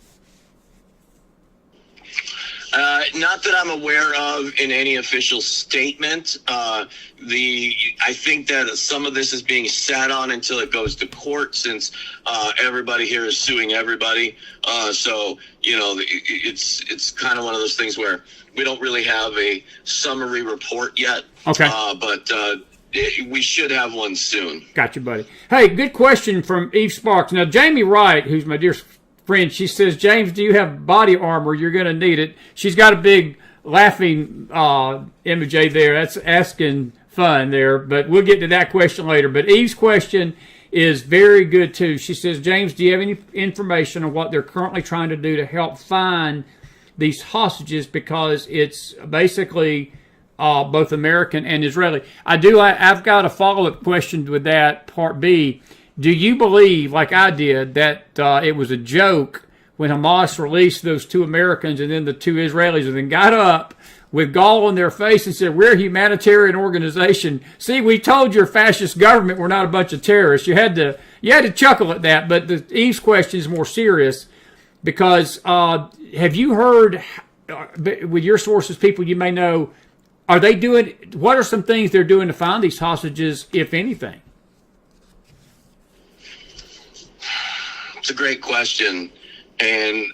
Not that I'm aware of in any official statement. I think that some of this is being sat on until it goes to court, since everybody here is suing everybody. So it's kind of one of those things where we don't really have a summary report yet. Okay. But we should have one soon. Gotcha, buddy. Hey, good question from Eve Sparks. Now, Jamie Wright, who's my dear friend, she says, James, do you have body armor? You're going to need it. She's got a big laughing emoji there. That's asking fun there, but we'll get to that question later. But Eve's question is very good, too. She says, James, do you have any information on what they're currently trying to do to help find these hostages? Because it's basically both American and Israeli. I've got a follow-up question with that, part B. Do you believe, like I did, that it was a joke when Hamas released those 2 Americans and then the 2 Israelis, and then got up with gall on their face and said, we're a humanitarian organization. See, we told your fascist government we're not a bunch of terrorists. You had to chuckle at that, but Eve's question is more serious because have you heard, with your sources, people you may know, what are some things they're doing to find these hostages, if anything? It's a great question, and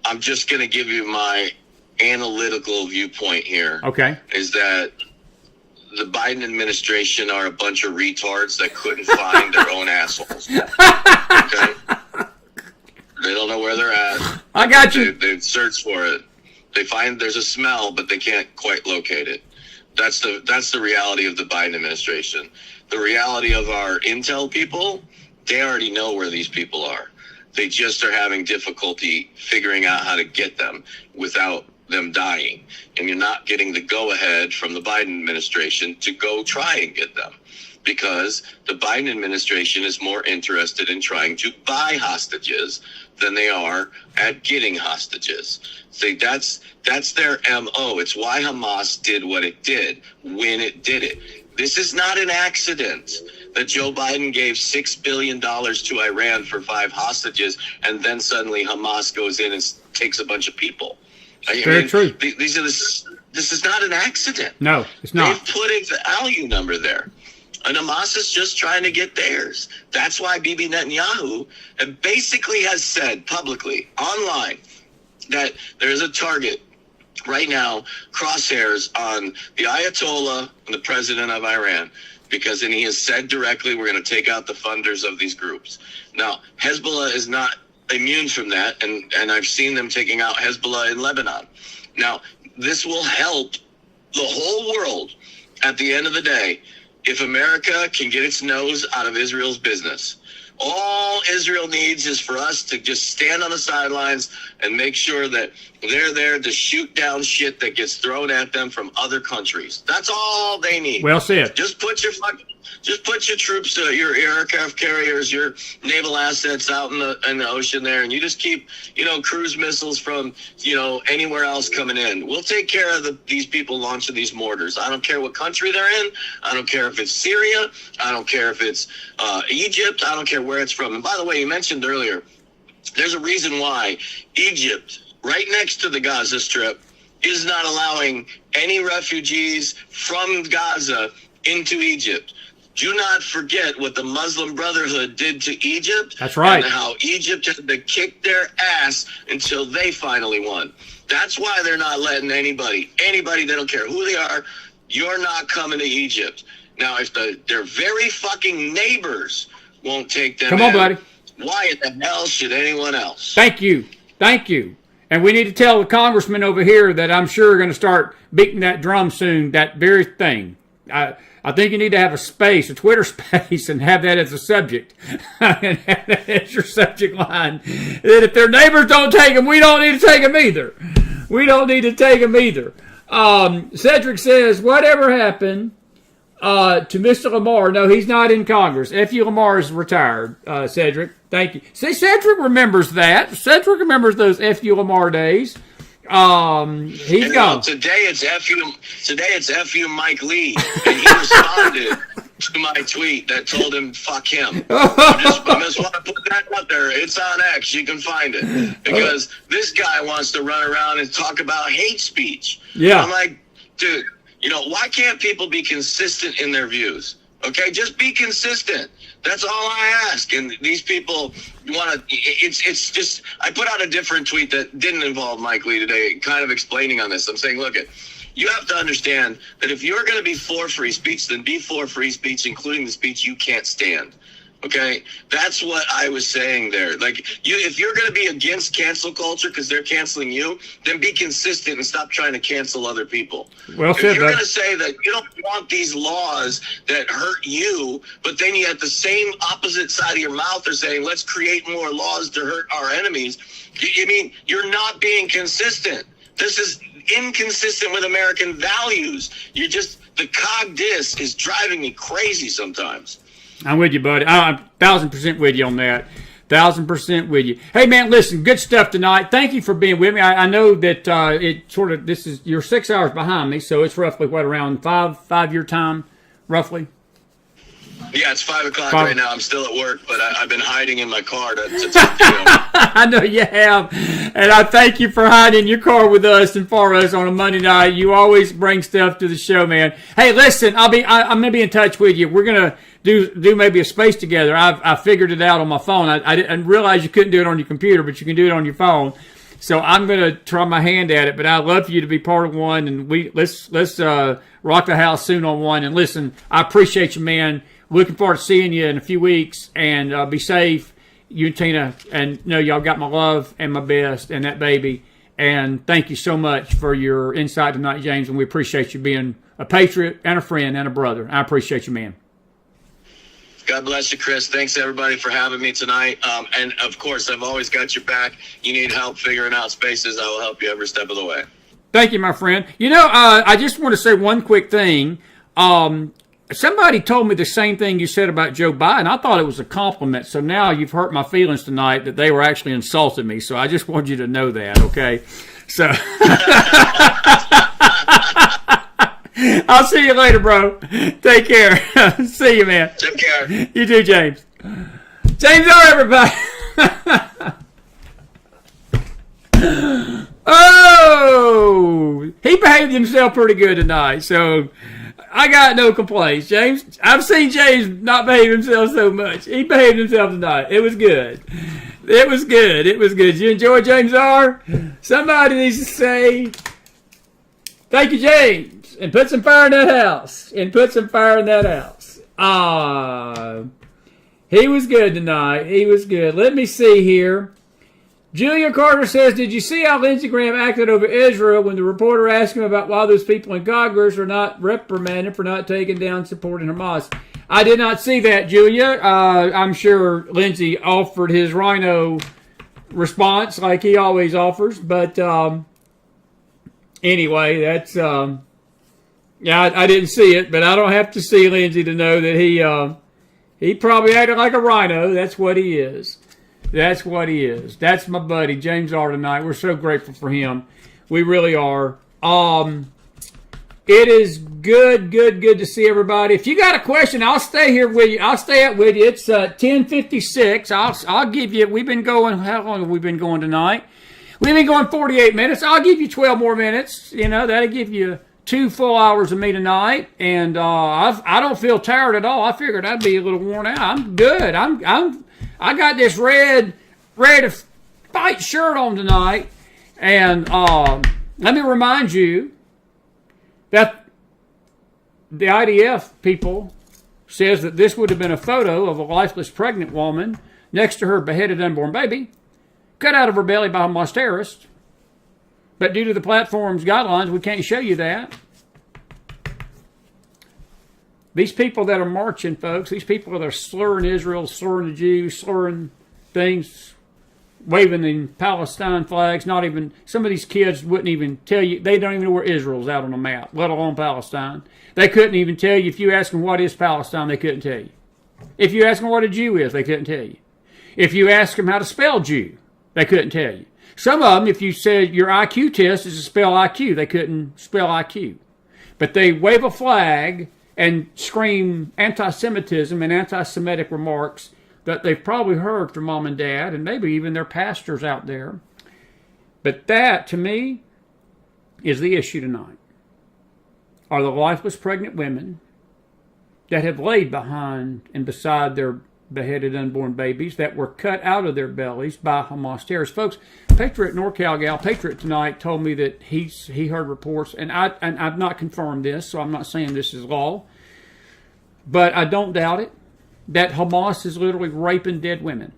I'm just going to give you my analytical viewpoint here. Okay. Is that the Biden administration are a bunch of retards that couldn't find their own assholes. Okay? They don't know where they're at. I got you. They search for it. They find there's a smell, but they can't quite locate it. That's the reality of the Biden administration. The reality of our intel people, they already know where these people are. They just are having difficulty figuring out how to get them without them dying. And you're not getting the go-ahead from the Biden administration to go try and get them, because the Biden administration is more interested in trying to buy hostages than they are at getting hostages. See, that's their MO. It's why Hamas did what it did when it did it. This is not an accident that Joe Biden gave $6 billion to Iran for 5 hostages, and then suddenly Hamas goes in and takes a bunch of people. Very true. This is not an accident. No, it's not. They've put a value number there. And Hamas is just trying to get theirs. That's why Bibi Netanyahu basically has said publicly, online, that there is a target right now, crosshairs on the Ayatollah and the president of Iran, because then he has said directly, we're going to take out the funders of these groups. Now, Hezbollah is not immune from that, and I've seen them taking out Hezbollah in Lebanon. Now, this will help the whole world at the end of the day if America can get its nose out of Israel's business. All Israel needs is for us to just stand on the sidelines and make sure that they're there to shoot down shit that gets thrown at them from other countries. That's all they need. Well said. Just put your troops, your aircraft carriers, your naval assets out in the ocean there, and you just keep, cruise missiles from, anywhere else coming in. We'll take care of these people launching these mortars. I don't care what country they're in. I don't care if it's Syria. I don't care if it's Egypt. I don't care where it's from. And by the way, you mentioned earlier, there's a reason why Egypt, right next to the Gaza Strip, is not allowing any refugees from Gaza into Egypt. Do not forget what the Muslim Brotherhood did to Egypt. That's right. And how Egypt had to kick their ass until they finally won. That's why they're not letting anybody, they don't care who they are, you're not coming to Egypt. Now, if their very fucking neighbors won't take them Come on, buddy. Why in the hell should anyone else? Thank you. And we need to tell the congressman over here that I'm sure are going to start beating that drum soon, that very thing. I think you need to have a Twitter space, and have that as a subject. And have that as your subject line. That if their neighbors don't take them, we don't need to take them either. Cedric says, whatever happened to Mr. Lamar? No, he's not in Congress. F.U. Lamar is retired, Cedric. Thank you. See, Cedric remembers that. Cedric remembers those F.U. Lamar days. He's gone. Today it's F.U. Mike Lee, and he responded to my tweet that told him fuck him. I just want to put that out there. It's on X. You can find it. Because this guy wants to run around and talk about hate speech. Yeah. I'm like, dude, why can't people be consistent in their views? Okay, just be consistent. That's all I ask. And these people want to, it's just, I put out a different tweet that didn't involve Mike Lee today, kind of explaining on this. I'm saying, look, you have to understand that if you're going to be for free speech, then be for free speech, including the speech you can't stand. Okay, that's what I was saying there. Like, if you're going to be against cancel culture because they're canceling you, then be consistent and stop trying to cancel other people. Well said, if you're going to say that you don't want these laws that hurt you, but then you at the same opposite side of your mouth are saying, let's create more laws to hurt our enemies, you mean you're not being consistent. This is inconsistent with American values. The cog disc is driving me crazy sometimes. I'm with you, buddy. I'm 1,000% with you on that. 1,000% with you. Hey, man, listen, good stuff tonight. Thank you for being with me. I know that you're 6 hours behind me, so it's roughly, around five your time, roughly? Yeah, it's 5 o'clock right now. I'm still at work, but I've been hiding in my car to talk to you. I know you have, and I thank you for hiding your car with us and for us on a Monday night. You always bring stuff to the show, man. Hey, listen, I'm gonna be in touch with you. We're gonna do maybe a space together. I figured it out on my phone. I didn't realize you couldn't do it on your computer, but you can do it on your phone. So I'm gonna try my hand at it. But I'd love for you to be part of one, and let's rock the house soon on one. And listen, I appreciate you, man. Looking forward to seeing you in a few weeks, and be safe. You and Tina, and y'all got my love and my best and that baby. And thank you so much for your insight tonight, James, and we appreciate you being a patriot and a friend and a brother. I appreciate you, man. God bless you, Chris. Thanks, everybody, for having me tonight. And, of course, I've always got your back. You need help figuring out spaces, I will help you every step of the way. Thank you, my friend. I just want to say one quick thing. Somebody told me the same thing you said about Joe Biden. I thought it was a compliment. So now you've hurt my feelings tonight that they were actually insulting me. So I just want you to know that, okay? So I'll see you later, bro. Take care. See you, man. Take care. You too, James. James R, everybody. Oh, he behaved himself pretty good tonight. So I got no complaints. James, I've seen James not behave himself so much. He behaved himself tonight. It was good. It was good. It was good. Did you enjoy James R? Somebody needs to say, thank you, James, and put some fire in that house. He was good tonight. He was good. Let me see here. Julia Carter says, did you see how Lindsey Graham acted over Israel when the reporter asked him about why those people in Congress are not reprimanded for not taking down supporting Hamas? I did not see that, Julia. I'm sure Lindsey offered his rhino response like he always offers. But anyway, that's... I didn't see it, but I don't have to see Lindsey to know that he probably acted like a rhino. That's what he is. That's what he is. That's my buddy, James R. tonight. We're so grateful for him. We really are. It is good to see everybody. If you got a question, I'll stay here with you. I'll stay up with you. It's 10:56. I'll give you, we've been going, how long have we been going tonight? We've been going 48 minutes. I'll give you 12 more minutes. That'll give you 2 full hours of me tonight. And I don't feel tired at all. I figured I'd be a little worn out. I'm good. I got this red ready to fight shirt on tonight. And let me remind you that the IDF people says that this would have been a photo of a lifeless pregnant woman next to her beheaded unborn baby, cut out of her belly by Hamas terrorists. But due to the platform's guidelines, we can't show you that. These people that are marching, folks, these people that are slurring Israel, slurring the Jews, slurring things, waving in Palestine flags, not even, some of these kids wouldn't even tell you, they don't even know where Israel's out on the map, let alone Palestine. They couldn't even tell you, if you ask them what is Palestine, they couldn't tell you. If you ask them what a Jew is, they couldn't tell you. If you ask them how to spell Jew, they couldn't tell you. Some of them, if you said your IQ test is to spell IQ, they couldn't spell IQ. But they wave a flag and scream anti-Semitism and anti-Semitic remarks that they've probably heard from mom and dad and maybe even their pastors out there. But that, to me, is the issue tonight. Are the lifeless pregnant women that have laid behind and beside their beheaded unborn babies that were cut out of their bellies by Hamas terrorists. Folks, Patriot NorCal gal, Patriot tonight, told me that he heard reports, and I've not confirmed this, so I'm not saying this is law, but I don't doubt it, that Hamas is literally raping dead women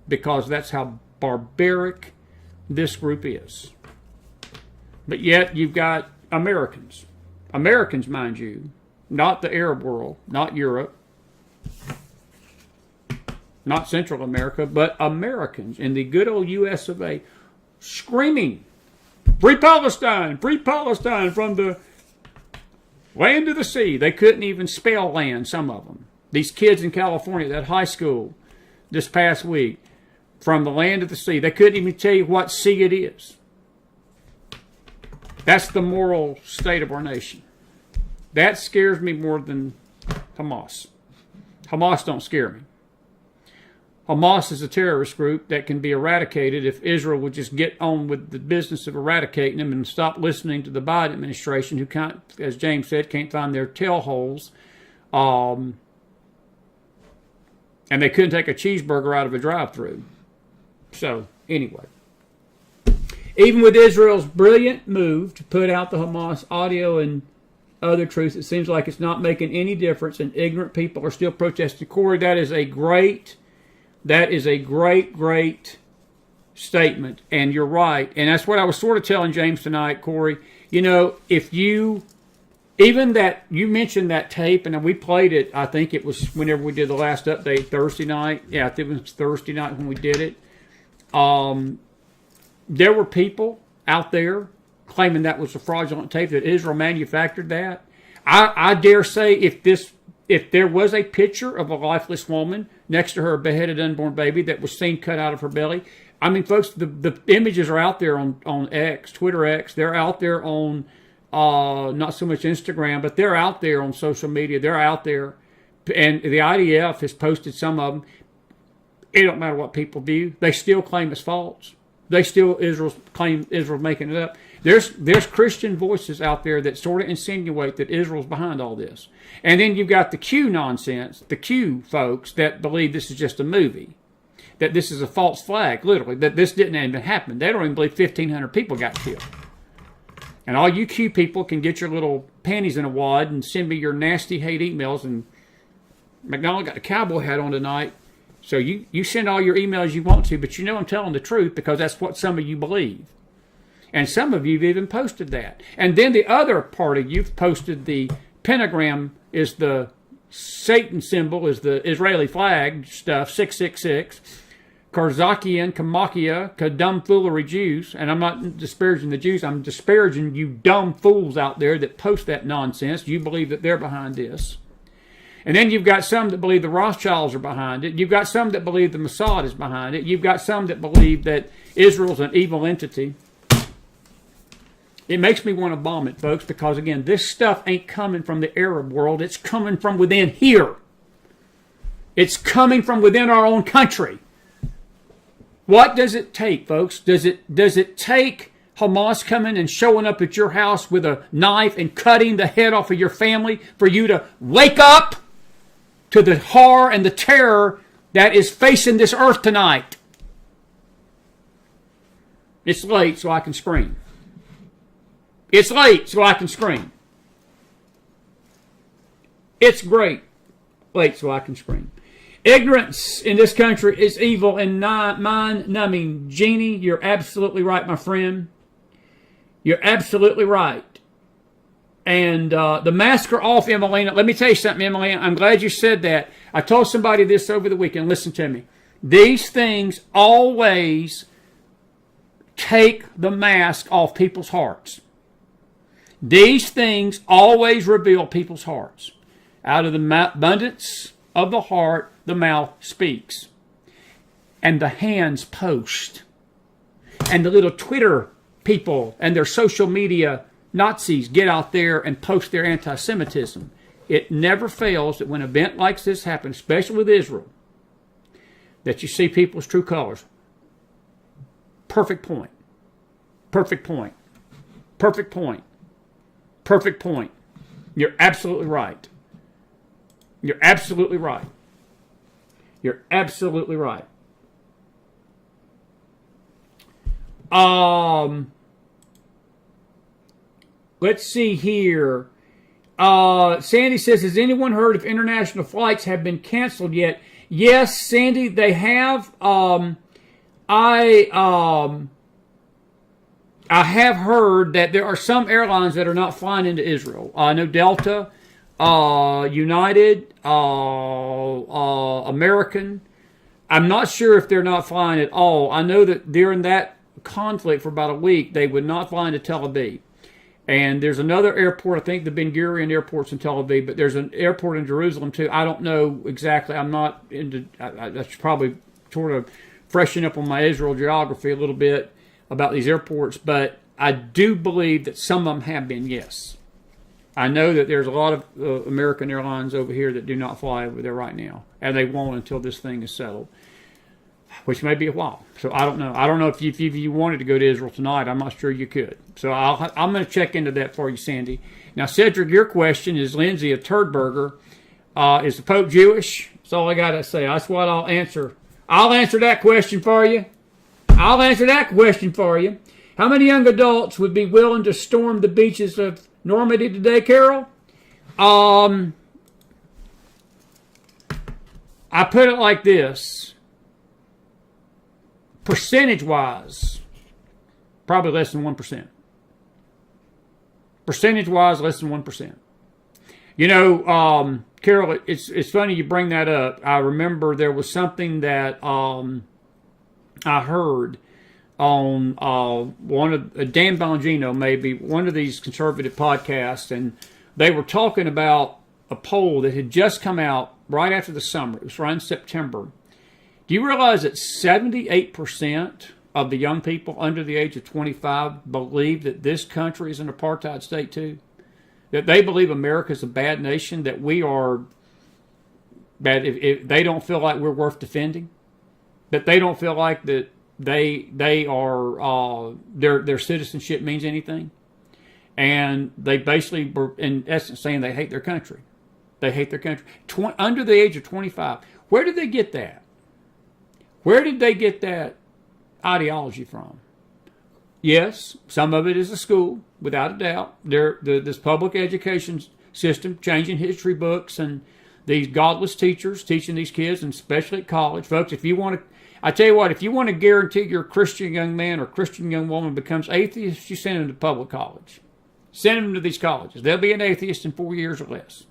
because that's how barbaric this group is. But yet you've got Americans, mind you, not the Arab world, not Europe, not Central America, but Americans in the good old U.S. of A. screaming, free Palestine from the land to the sea. They couldn't even spell land, some of them. These kids in California, that high school this past week, from the land to the sea, they couldn't even tell you what sea it is. That's the moral state of our nation. That scares me more than Hamas. Hamas don't scare me. Hamas is a terrorist group that can be eradicated if Israel would just get on with the business of eradicating them and stop listening to the Biden administration, who can't, as James said, can't find their tail holes. And they couldn't take a cheeseburger out of a drive-thru. So, anyway. Even with Israel's brilliant move to put out the Hamas audio and other truths, it seems like it's not making any difference, and ignorant people are still protesting. Corey, that is a great statement, and you're right. And that's what I was sort of telling James tonight, Corey. You know, if you, even that, you mentioned that tape, and we played it, I think it was whenever we did the last update, Thursday night. Yeah, I think it was Thursday night when we did it. There were people out there claiming that was a fraudulent tape, that Israel manufactured that. I dare say if there was a picture of a lifeless woman next to her beheaded unborn baby that was seen cut out of her belly, I mean, folks, the images are out there on X, Twitter X. They're out there on not so much Instagram, but they're out there on social media. They're out there. And the IDF has posted some of them. It don't matter what people view. They still claim it's false. They still claim Israel's making it up. There's Christian voices out there that sort of insinuate that Israel's behind all this. And then you've got the Q nonsense, the Q folks that believe this is just a movie, that this is a false flag, literally, that this didn't even happen. They don't even believe 1,500 people got killed. And all you Q people can get your little panties in a wad and send me your nasty hate emails. And McDonald got the cowboy hat on tonight. So you send all your emails you want to, but you know I'm telling the truth because that's what some of you believe. And some of you have even posted that. And then the other part of you've posted the pentagram is the Satan symbol, is the Israeli flag stuff, 666. Karzakian, Kamakia, Kadumfoolery Jews. And I'm not disparaging the Jews. I'm disparaging you dumb fools out there that post that nonsense. You believe that they're behind this. And then you've got some that believe the Rothschilds are behind it. You've got some that believe the Mossad is behind it. You've got some that believe that Israel's an evil entity. It makes me want to bomb it, folks, because, again, this stuff ain't coming from the Arab world. It's coming from within here. It's coming from within our own country. What does it take, folks? Does it take Hamas coming and showing up at your house with a knife and cutting the head off of your family for you to wake up to the horror and the terror that is facing this earth tonight? It's late, so I can scream. It's late, so I can scream. It's great. Late, so I can scream. Ignorance in this country is evil and mind-numbing. Jeannie, you're absolutely right, my friend. You're absolutely right. And the masks are off, Emelina. Let me tell you something, Emelina. I'm glad you said that. I told somebody this over the weekend. Listen to me. These things always take the mask off people's hearts. These things always reveal people's hearts. Out of the abundance of the heart, the mouth speaks. And the hands post. And the little Twitter people and their social media Nazis get out there and post their anti-Semitism. It never fails that when an event like this happens, especially with Israel, that you see people's true colors. Perfect point. Perfect point. Perfect point. Perfect point. You're absolutely right. You're absolutely right. You're absolutely right. Let's see here. Sandy says, has anyone heard if international flights have been canceled yet? Yes, Sandy, they have. I have heard that there are some airlines that are not flying into Israel. I know Delta, United, American. I'm not sure if they're not flying at all. I know that during that conflict for about a week, they would not fly into Tel Aviv. And there's another airport, I think the Ben Gurion airport's in Tel Aviv, but there's an airport in Jerusalem too. I don't know exactly. I'm not into, I should probably sort of freshen up on my Israel geography a little bit about these airports, but I do believe that some of them have been, yes. I know that there's a lot of American airlines over here that do not fly over there right now, and they won't until this thing is settled, which may be a while. So I don't know. I don't know if you wanted to go to Israel tonight. I'm not sure you could. So I'm going to check into that for you, Sandy. Now, Cedric, your question is Lindsay of Turdberger. Is the Pope Jewish? That's all I got to say. That's what I'll answer. I'll answer that question for you. I'll answer that question for you. How many young adults would be willing to storm the beaches of Normandy today, Carol? I put it like this. Percentage-wise, probably less than 1%. Percentage-wise, less than 1%. You know, Carol, it's funny you bring that up. I remember there was something that I heard on one of Dan Bongino, maybe one of these conservative podcasts, and they were talking about a poll that had just come out right after the summer. It was around September. Do you realize that 78% of the young people under the age of 25 believe that this country is an apartheid state too? That they believe America is a bad nation, that we are bad, if they don't feel like we're worth defending, that they don't feel like that they are their citizenship means anything, and they basically were in essence saying they hate their country. They hate their country. Under the age of 25. Where did they get that? Where did they get that ideology from? Yes, some of it is a school, without a doubt. This public education system, changing history books, and these godless teachers teaching these kids, and especially at college. Folks, if you want to, I tell you what, if you want to guarantee your Christian young man or Christian young woman becomes atheist, you send them to public college. Send them to these colleges. They'll be an atheist in 4 years or less.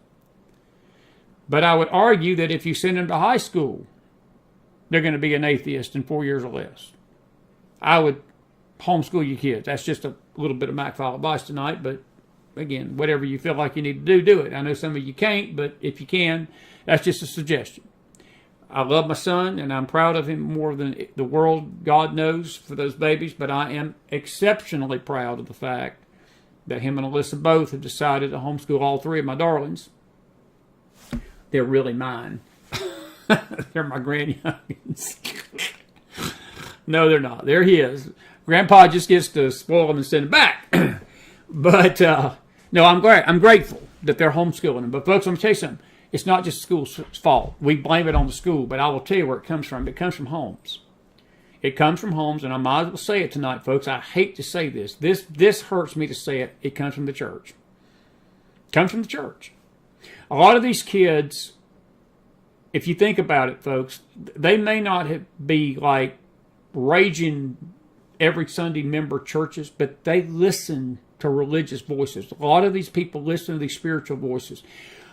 But I would argue that if you send them to high school, they're going to be an atheist in 4 years or less. I would homeschool your kids. That's just a little bit of McFile advice tonight, but again, whatever you feel like you need to do it. I know some of you can't, but if you can, that's just a suggestion. I love my son, and I'm proud of him more than the world, God knows, for those babies, but I am exceptionally proud of the fact that him and Alyssa both have decided to homeschool all three of my darlings. They're really mine. They're my grandyoungins. No, they're not. They're his. Grandpa just gets to spoil them and send them back. But, no, I'm grateful that they're homeschooling them. But, folks, I'm going to tell you something. It's not just the school's fault. We blame it on the school, but I will tell you where it comes from. It comes from homes. It comes from homes, and I might as well say it tonight, folks. I hate to say this. This hurts me to say it. It comes from the church. It comes from the church. A lot of these kids, if you think about it, folks, they may not be like raging every Sunday member churches, but they listen to religious voices. A lot of these people listen to these spiritual voices.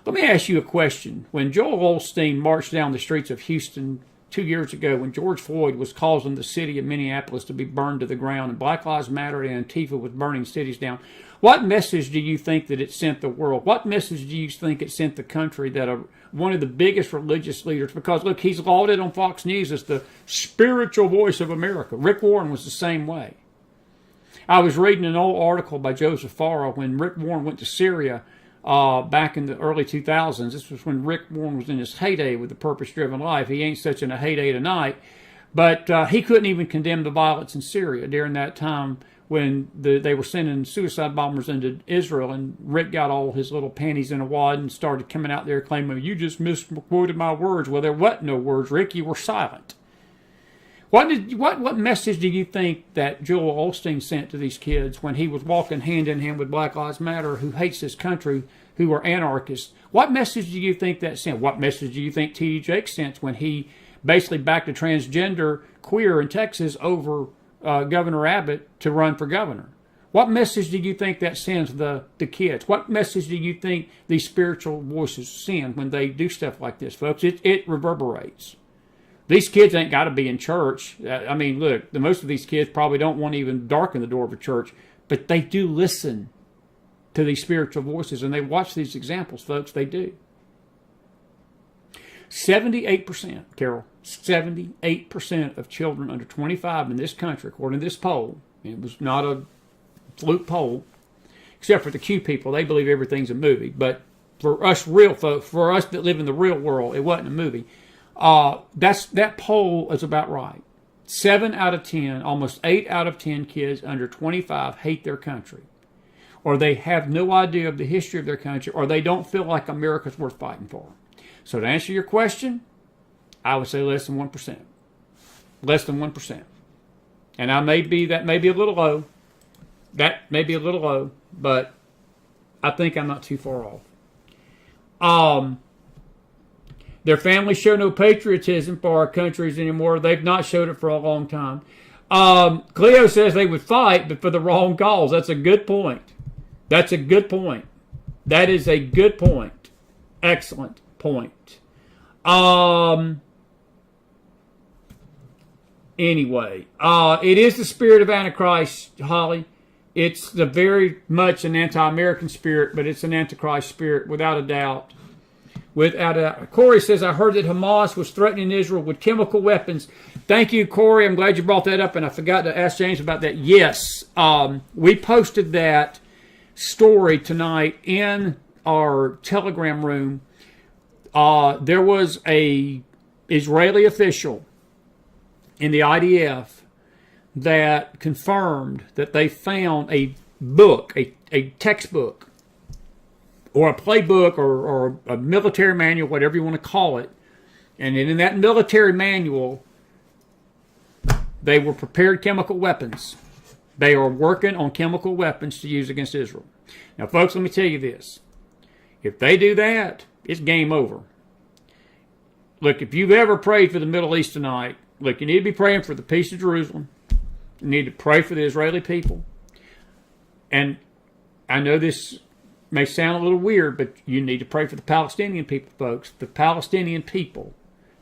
Let me ask you a question. When Joel Osteen marched down the streets of Houston 2 years ago, when George Floyd was causing the city of Minneapolis to be burned to the ground, and Black Lives Matter and Antifa was burning cities down, what message do you think that it sent the world? What message do you think it sent the country that one of the biggest religious leaders, because look, he's lauded on Fox News as the spiritual voice of America. Rick Warren was the same way. I was reading an old article by Joseph Farah when Rick Warren went to Syria back in the early 2000s. This was when Rick Warren was in his heyday with the purpose-driven life. He ain't such in a heyday tonight. But he couldn't even condemn the violence in Syria during that time when they were sending suicide bombers into Israel, and Rick got all his little panties in a wad and started coming out there claiming, you just misquoted my words. Well, there wasn't no words, Rick. You were silent. What message do you think that Joel Osteen sent to these kids when he was walking hand in hand with Black Lives Matter, who hates this country, who are anarchists? What message do you think that sent? What message do you think T.D. Jakes sent when he basically backed a transgender queer in Texas over Governor Abbott to run for governor? What message do you think that sends the kids? What message do you think these spiritual voices send when they do stuff like this, folks? It reverberates. These kids ain't got to be in church. I mean, look, most of these kids probably don't want to even darken the door of a church, but they do listen to these spiritual voices, and they watch these examples, folks. They do. 78%, Carol, 78% of children under 25 in this country, according to this poll, and it was not a fluke poll, except for the Q people, they believe everything's a movie. But for us real folks, for us that live in the real world, it wasn't a movie. That poll is about right. 7 out of 10, almost 8 out of 10 kids under 25 hate their country, or they have no idea of the history of their country, or they don't feel like America's worth fighting for. So to answer your question, I would say less than 1%. Less than 1%. And that may be a little low. That may be a little low, but I think I'm not too far off. Their families show no patriotism for our countries anymore. They've not showed it for a long time. Cleo says they would fight, but for the wrong cause. That's a good point. That's a good point. That is a good point. Excellent point. Anyway, it is the spirit of Antichrist, Holly. It's very much an anti-American spirit, but it's an Antichrist spirit, without a doubt. Without a doubt. Corey says, I heard that Hamas was threatening Israel with chemical weapons. Thank you, Corey. I'm glad you brought that up, and I forgot to ask James about that. Yes, we posted that story tonight in our Telegram room. There was a Israeli official in the IDF that confirmed that they found a book, a textbook, or a playbook, or a military manual, whatever you want to call it. And in that military manual, they were prepared chemical weapons. They are working on chemical weapons to use against Israel. Now, folks, let me tell you this. If they do that, it's game over. Look, if you've ever prayed for the Middle East tonight, look, you need to be praying for the peace of Jerusalem. You need to pray for the Israeli people. And I know this may sound a little weird, but you need to pray for the Palestinian people, folks. The Palestinian people,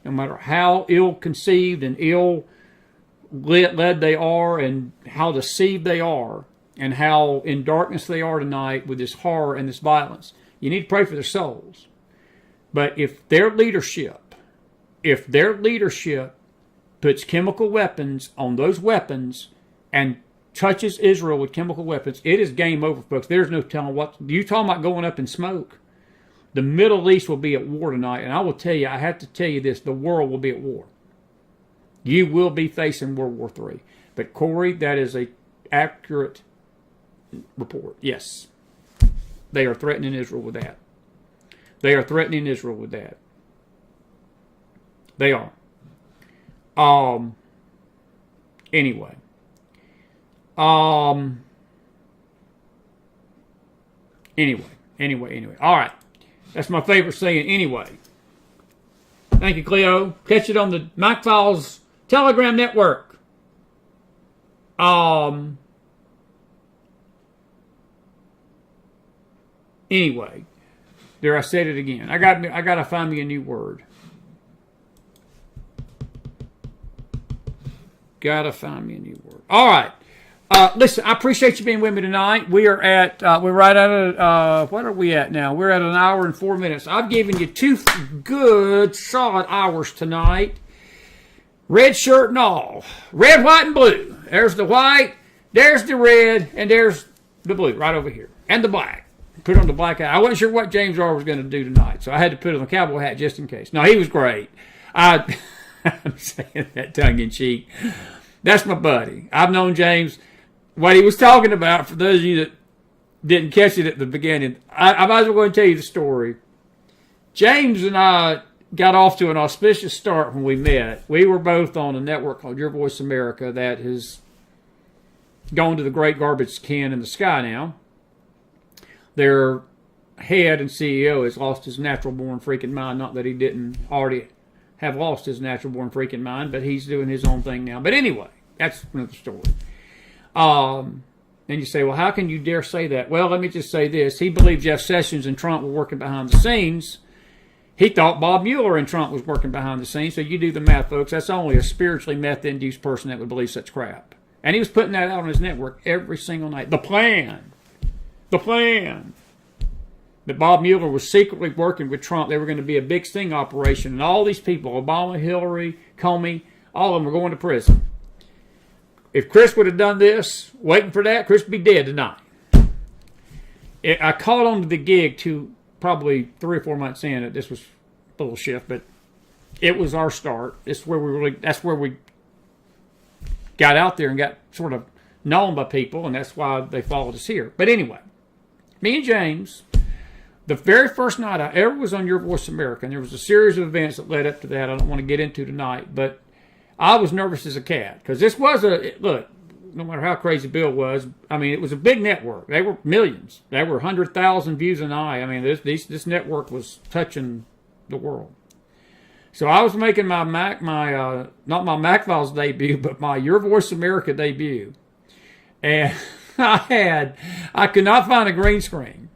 no matter how ill-conceived and ill-led they are, and how deceived they are, and how in darkness they are tonight with this horror and this violence, you need to pray for their souls. But if their leadership puts chemical weapons on those weapons and touches Israel with chemical weapons, it is game over, folks. There's no telling what. You talking about going up in smoke? The Middle East will be at war tonight, and I will tell you, I have to tell you this, the world will be at war. You will be facing World War III. But Corey, that is a accurate report. Yes. They are threatening Israel with that. They are threatening Israel with that. They are. Anyway. Anyway. All right. That's my favorite saying, anyway. Thank you, Cleo. Catch it on the McFiles Telegram network. Anyway. There, I said it again. I got to find me a new word. Gotta find me a new word. All right. Listen, I appreciate you being with me tonight. We are at, we're right at what are we at now? We're at an hour and 4 minutes. I've given you 2 good, solid hours tonight. Red shirt and all. Red, white, and blue. There's the white, there's the red, and there's the blue right over here. And the black. put on the black hat. I wasn't sure what James R. was going to do tonight, so I had to put on the cowboy hat just in case. No, he was great. I'm saying that tongue-in-cheek. That's my buddy. I've known James. What he was talking about, for those of you that didn't catch it at the beginning, I might as well go and tell you the story. James and I got off to an auspicious start when we met. We were both on a network called Your Voice America that has gone to the great garbage can in the sky now. Their head and CEO has lost his natural-born freaking mind. Not that he didn't already have lost his natural-born freaking mind, but he's doing his own thing now. But anyway, that's another story. And you say, well, how can you dare say that? Well, let me just say this. He believed Jeff Sessions and Trump were working behind the scenes. He thought Bob Mueller and Trump was working behind the scenes. So you do the math, folks. That's only a spiritually meth-induced person that would believe such crap. And he was putting that out on his network every single night. The plan. That Bob Mueller was secretly working with Trump. They were going to be a big sting operation. And all these people, Obama, Hillary, Comey, all of them were going to prison. If Chris would have done this, waiting for that, Chris would be dead tonight. I caught on to the gig probably 3 or 4 months in. This was a little shift, but it was our start. That's where we got out there and got sort of known by people, and that's why they followed us here. But anyway, me and James, the very first night I ever was on Your Voice America, and there was a series of events that led up to that I don't want to get into tonight, but I was nervous as a cat, because this was look, no matter how crazy Bill was, I mean, it was a big network. They were millions. They were 100,000 views a night. I mean, this network was touching the world. So I was making my not my McFiles debut, but my Your Voice America debut. And I could not find a green screen.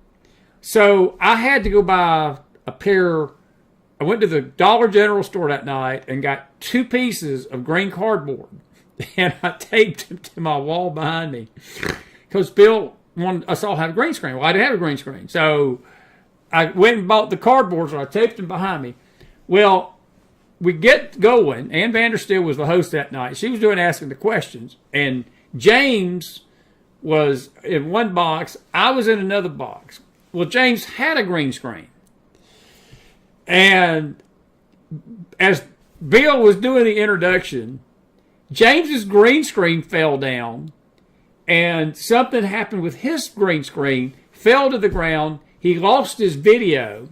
So I had to go buy a pair. I went to the Dollar General store that night and got 2 pieces of green cardboard. And I taped them to my wall behind me. Because Bill wanted us all to have a green screen. Well, I didn't have a green screen. So I went and bought the cardboards and I taped them behind me. Well, we get going. Ann Vandersteel was the host that night. She was doing asking the questions. And James was in one box. I was in another box. Well, James had a green screen. And as Bill was doing the introduction, James's green screen fell down, and something happened with his green screen, fell to the ground. He lost his video.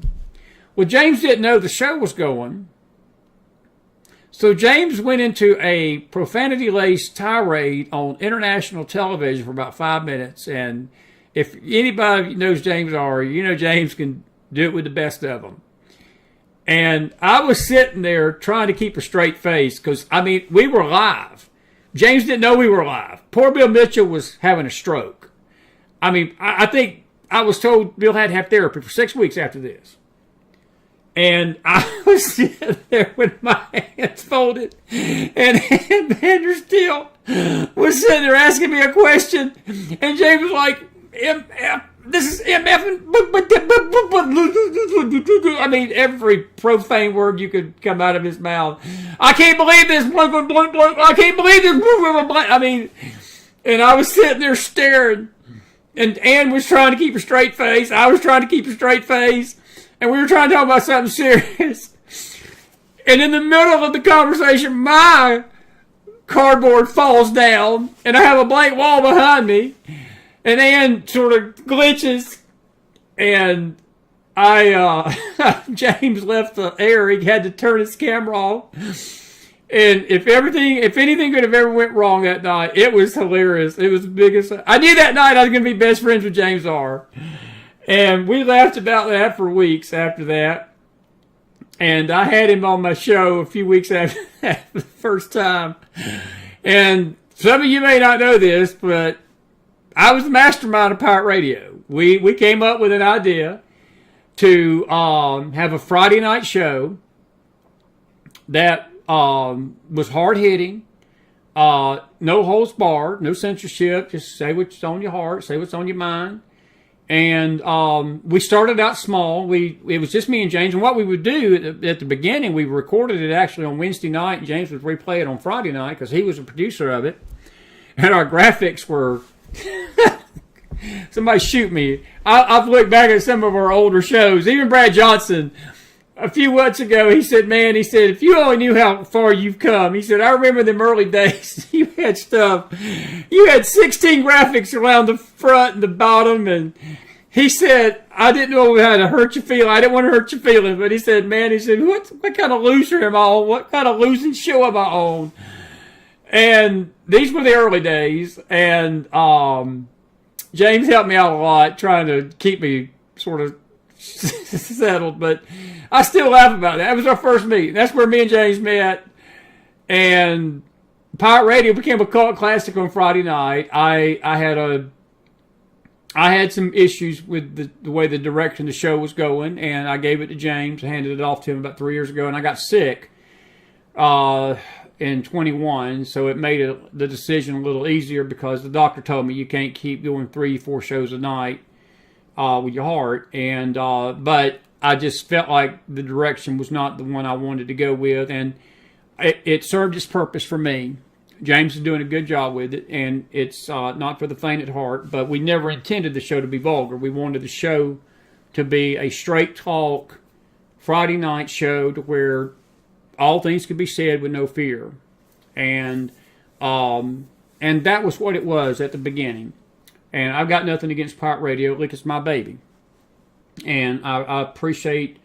Well, James didn't know the show was going. So James went into a profanity-laced tirade on international television for about 5 minutes. And if anybody knows James R., you know James can do it with the best of them. And I was sitting there trying to keep a straight face because, I mean, we were live. James didn't know we were live. Poor Bill Mitchell was having a stroke. I mean, I think I was told Bill had to have therapy for 6 weeks after this. And I was sitting there with my hands folded. And Vandersteel was sitting there asking me a question. And James was like, this is MF. I mean, every profane word you could come out of his mouth. I can't believe this. I can't believe this. I mean, and I was sitting there staring. And Ann was trying to keep a straight face. I was trying to keep a straight face. And we were trying to talk about something serious. And in the middle of the conversation, my cardboard falls down. And I have a blank wall behind me. And Ann sort of glitches, and James left the air. He had to turn his camera off. And if anything could have ever went wrong that night, it was hilarious. It was the biggest. I knew that night I was going to be best friends with James R. And we laughed about that for weeks after that. And I had him on my show a few weeks after that for the first time. And some of you may not know this, but I was the mastermind of Pirate Radio. We came up with an idea to have a Friday night show that was hard-hitting, no holds barred, no censorship, just say what's on your heart, say what's on your mind. And we started out small. It was just me and James. And what we would do at the beginning, we recorded it actually on Wednesday night, and James would replay it on Friday night because he was a producer of it. And our graphics were Somebody shoot me. I've looked back at some of our older shows. Even Brad Johnson, a few months ago, he said, if you only knew how far you've come. He said, I remember them early days. You had 16 graphics around the front and the bottom. And he said, I didn't know how to hurt your feelings. I didn't want to hurt your feelings. But he said, what kind of loser am I on? What kind of losing show am I on? And these were the early days. And James helped me out a lot, trying to keep me sort of settled. But I still laugh about that. That was our first meeting. That's where me and James met. And Pirate Radio became a cult classic on Friday night. I had some issues with the way the direction the show was going, and I gave it to James. I handed it off to him about 3 years ago, and I got sick in 21, so it made the decision a little easier because the doctor told me you can't keep doing 3-4 shows a night with your heart. And but I just felt like the direction was not the one I wanted to go with, and it served its purpose for me. James is doing a good job with it, and it's not for the faint at heart, but we never intended the show to be vulgar. We wanted the show to be a straight talk Friday night show to where all things could be said with no fear. And that was what it was at the beginning. And I've got nothing against Pirate Radio. Look, it's my baby. And I appreciate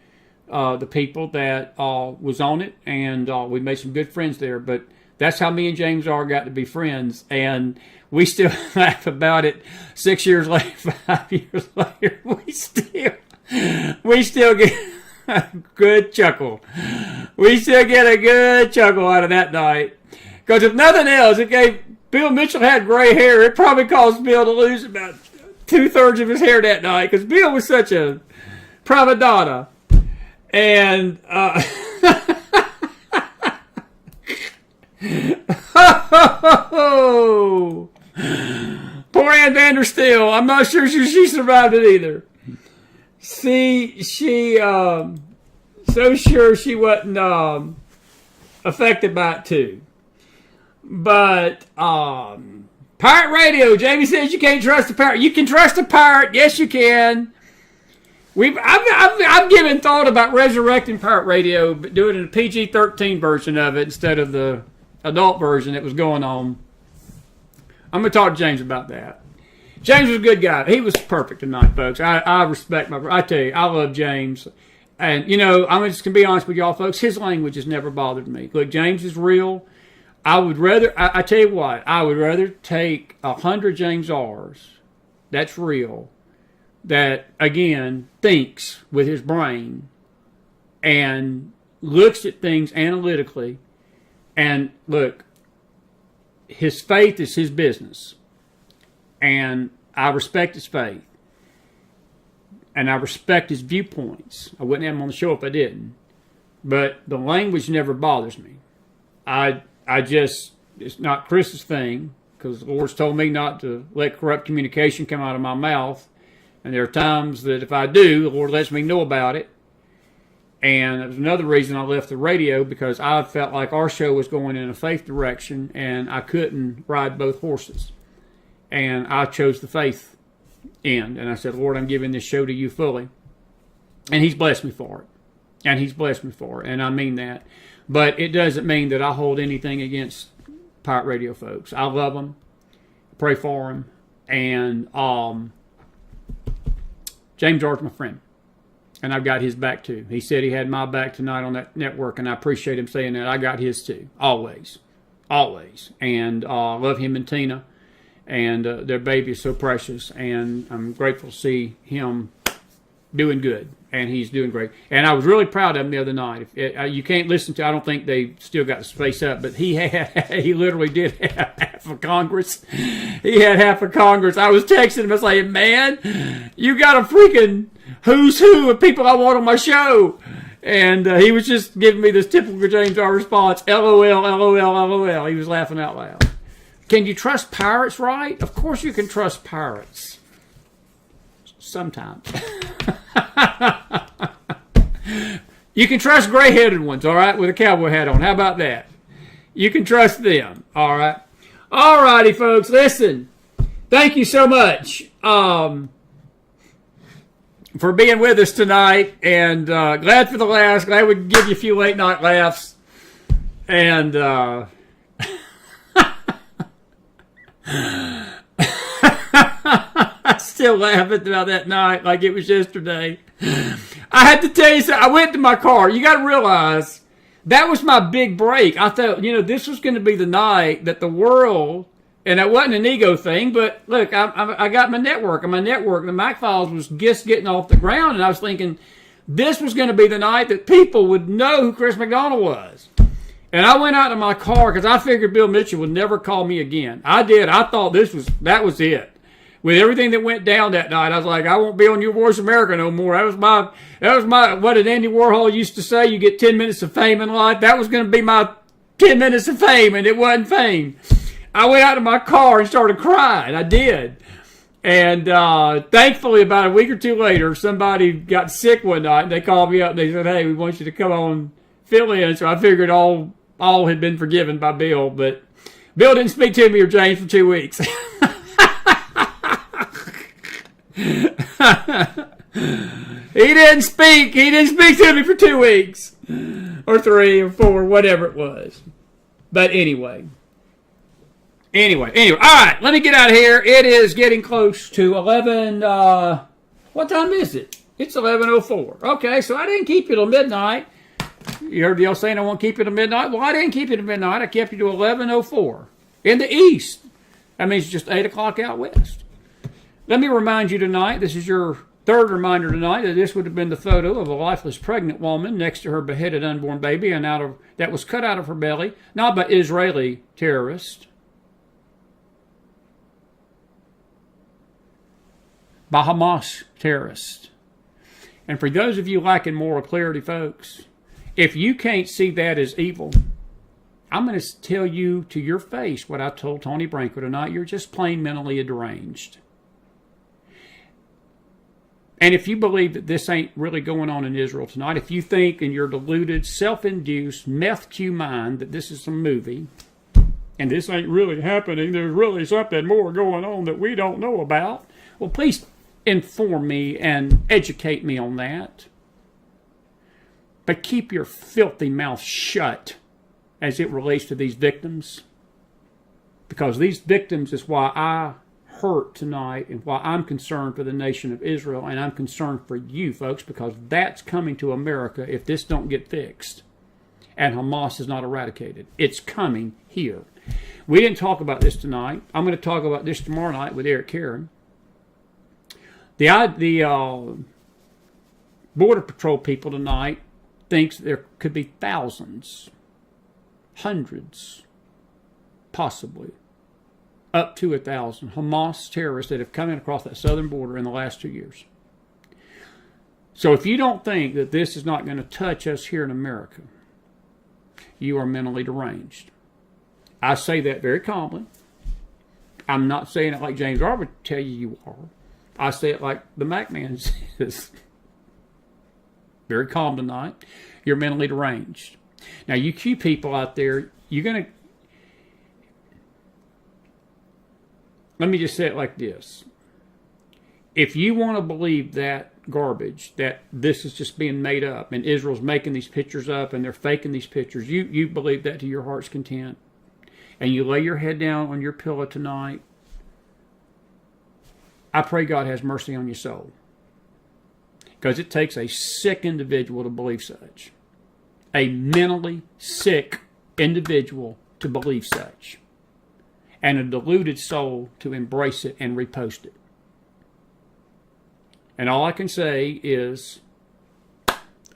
the people that was on it, and we made some good friends there. But that's how me and James got to be friends. And we still laugh about it 6 years later, 5 years later. We still get a good chuckle. We still get a good chuckle out of that night. Because if nothing else, Bill Mitchell had gray hair. It probably caused Bill to lose about 2/3 of his hair that night. Because Bill was such a prima donna. And poor Ann Vandersteel. I'm not sure she survived it either. See, so sure she wasn't affected by it too. But Pirate Radio, Jamie says you can't trust a pirate. You can trust a pirate. Yes, you can. I've given thought about resurrecting Pirate Radio, but doing a PG-13 version of it instead of the adult version that was going on. I'm going to talk to James about that. James was a good guy. He was perfect tonight, folks. I respect I tell you, I love James. And, I'm just going to be honest with y'all, folks. His language has never bothered me. Look, James is real. I would rather, I tell you what, I would rather take 100 James R's, that's real, that, again, thinks with his brain and looks at things analytically. And, look, his faith is his business. And I respect his faith. And I respect his viewpoints. I wouldn't have him on the show if I didn't. But the language never bothers me. It's not Chris's thing, because the Lord's told me not to let corrupt communication come out of my mouth. And there are times that if I do, the Lord lets me know about it. And that was another reason I left the radio, because I felt like our show was going in a faith direction, and I couldn't ride both horses. And I chose the faith end. And I said, Lord, I'm giving this show to you fully. And He's blessed me for it. And He's blessed me for it. And I mean that. But it doesn't mean that I hold anything against Pirate Radio folks. I love them. Pray for them. And James R's my friend. And I've got his back too. He said he had my back tonight on that network, and I appreciate him saying that. I got his too. Always. Always. And love him and Tina. And their baby is so precious. And I'm grateful to see him doing good. And he's doing great. And I was really proud of him the other night. You can't listen to, I don't think they still got the space up, but he literally did have half of Congress. He had half of Congress. I was texting him, I was like, man, you got a freaking who's who of people I want on my show. And he was just giving me this typical James R. response, LOL, LOL, LOL. He was laughing out loud. Can you trust pirates, right? Of course you can trust pirates. Sometimes. You can trust gray-headed ones, all right, with a cowboy hat on. How about that? You can trust them, all right? All righty, folks, listen. thank you so much for being with us tonight. And glad for the laughs. Glad we could give you a few late night laughs. And I still laughing about that night like it was yesterday. I had to tell you something. I went to my car. You got to realize that was my big break. I thought, this was going to be the night that the world, and that wasn't an ego thing, but look, I got my network, and the McFiles was just getting off the ground, and I was thinking this was going to be the night that people would know who Chris McDonald was. And I went out to my car because I figured Bill Mitchell would never call me again. I did. I thought that was it. With everything that went down that night, I was like, I won't be on Your Voice America no more. That was my what did Andy Warhol used to say? You get 10 minutes of fame in life. That was going to be my 10 minutes of fame, and it wasn't fame. I went out to my car and started crying. I did. And thankfully, about a week or two later, somebody got sick one night, and they called me up and they said, hey, we want you to come on, fill in. So I figured all had been forgiven by Bill, but Bill didn't speak to me or James for 2 weeks. He didn't speak to me for 2 weeks or 3 or 4, whatever it was. But anyway, all right, let me get out of here. It is getting close to 11. What time is it? It's 11:04. Okay, so I didn't keep you till midnight. You heard y'all saying I won't keep you till midnight. Well, I didn't keep you till midnight. I kept you to 11:04 in the east. That means just 8 o'clock out west. Let me remind you tonight, this is your third reminder tonight, that this would have been the photo of a lifeless pregnant woman next to her beheaded unborn baby that was cut out of her belly, not by Israeli terrorists, by Hamas terrorists. And for those of you lacking moral clarity, folks, if you can't see that as evil, I'm going to tell you to your face what I told Tony Branco tonight. You're just plain mentally deranged. And if you believe that this ain't really going on in Israel tonight, if you think in your deluded, self-induced, meth-Q mind that this is a movie, and this ain't really happening, there's really something more going on that we don't know about, well, please inform me and educate me on that. But keep your filthy mouth shut as it relates to these victims. Because these victims is why I hurt tonight and why I'm concerned for the nation of Israel, and I'm concerned for you folks, because that's coming to America if this don't get fixed and Hamas is not eradicated. It's coming here. We didn't talk about this tonight. I'm going to talk about this tomorrow night with Eric Karen. The Border Patrol people tonight thinks there could be thousands, hundreds, possibly up to 1,000 Hamas terrorists that have come in across that southern border in the last 2 years. So if you don't think that this is not going to touch us here in America, you are mentally deranged. I say that very calmly. I'm not saying it like James R. would tell you are. I say it like the Mac man says. Very calm tonight. You're mentally deranged. Now, you Q people out there, you're going to... Let me just say it like this. If you want to believe that garbage, that this is just being made up, and Israel's making these pictures up, and they're faking these pictures, you believe that to your heart's content, and you lay your head down on your pillow tonight, I pray God has mercy on your soul. Because it takes a sick individual to believe such. A mentally sick individual to believe such. And a deluded soul to embrace it and repost it. And all I can say is,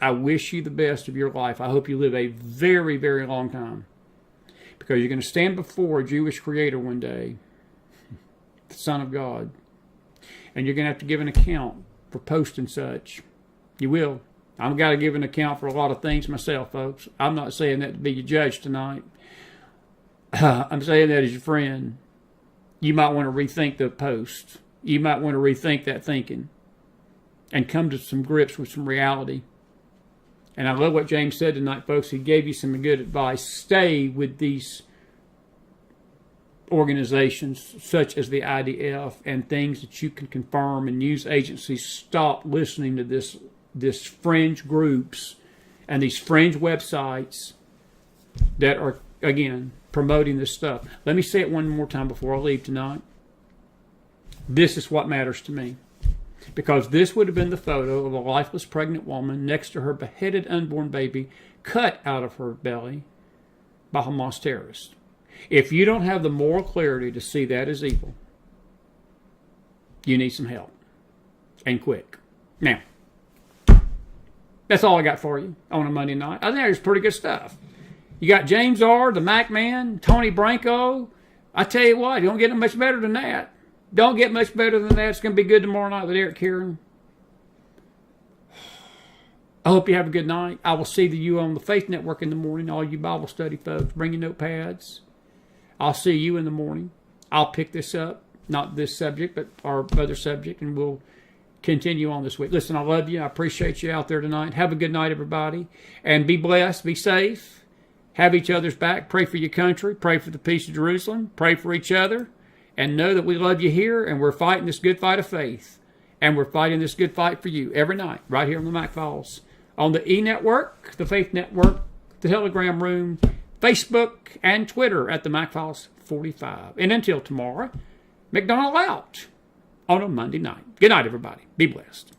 I wish you the best of your life. I hope you live a very, very long time. Because you're going to stand before a Jewish creator one day, the Son of God. And you're going to have to give an account for posting such. You will. I've got to give an account for a lot of things myself, folks. I'm not saying that to be your judge tonight. I'm saying that as your friend. You might want to rethink the post. You might want to rethink that thinking. And come to some grips with some reality. And I love what James said tonight, folks. He gave you some good advice. Stay with these organizations such as the IDF and things that you can confirm, and news agencies stop listening to this fringe groups and these fringe websites that are, again, promoting this stuff. Let me say it one more time before I leave tonight. This is what matters to me. Because this would have been the photo of a lifeless pregnant woman next to her beheaded unborn baby cut out of her belly by Hamas terrorists. If you don't have the moral clarity to see that as evil, you need some help. And quick. Now, that's all I got for you on a Monday night. I think there's pretty good stuff. You got James R., the Mac Man, Tony Branco. I tell you what, you don't get much better than that. Don't get much better than that. It's going to be good tomorrow night with Eric Kieran. I hope you have a good night. I will see you on the Faith Network in the morning, all you Bible study folks. Bring your notepads. I'll see you in the morning. I'll pick this up, not this subject, but our other subject, and we'll continue on this week. Listen, I love you. I appreciate you out there tonight. Have a good night, everybody. And be blessed. Be safe. Have each other's back. Pray for your country. Pray for the peace of Jerusalem. Pray for each other. And know that we love you here, and we're fighting this good fight of faith. And we're fighting this good fight for you every night, right here on the McFiles. On the E-Network, the Faith Network, the Telegram Room, Facebook, and Twitter at the McFiles 45. And until tomorrow, McDonald out on a Monday night. Good night, everybody. Be blessed.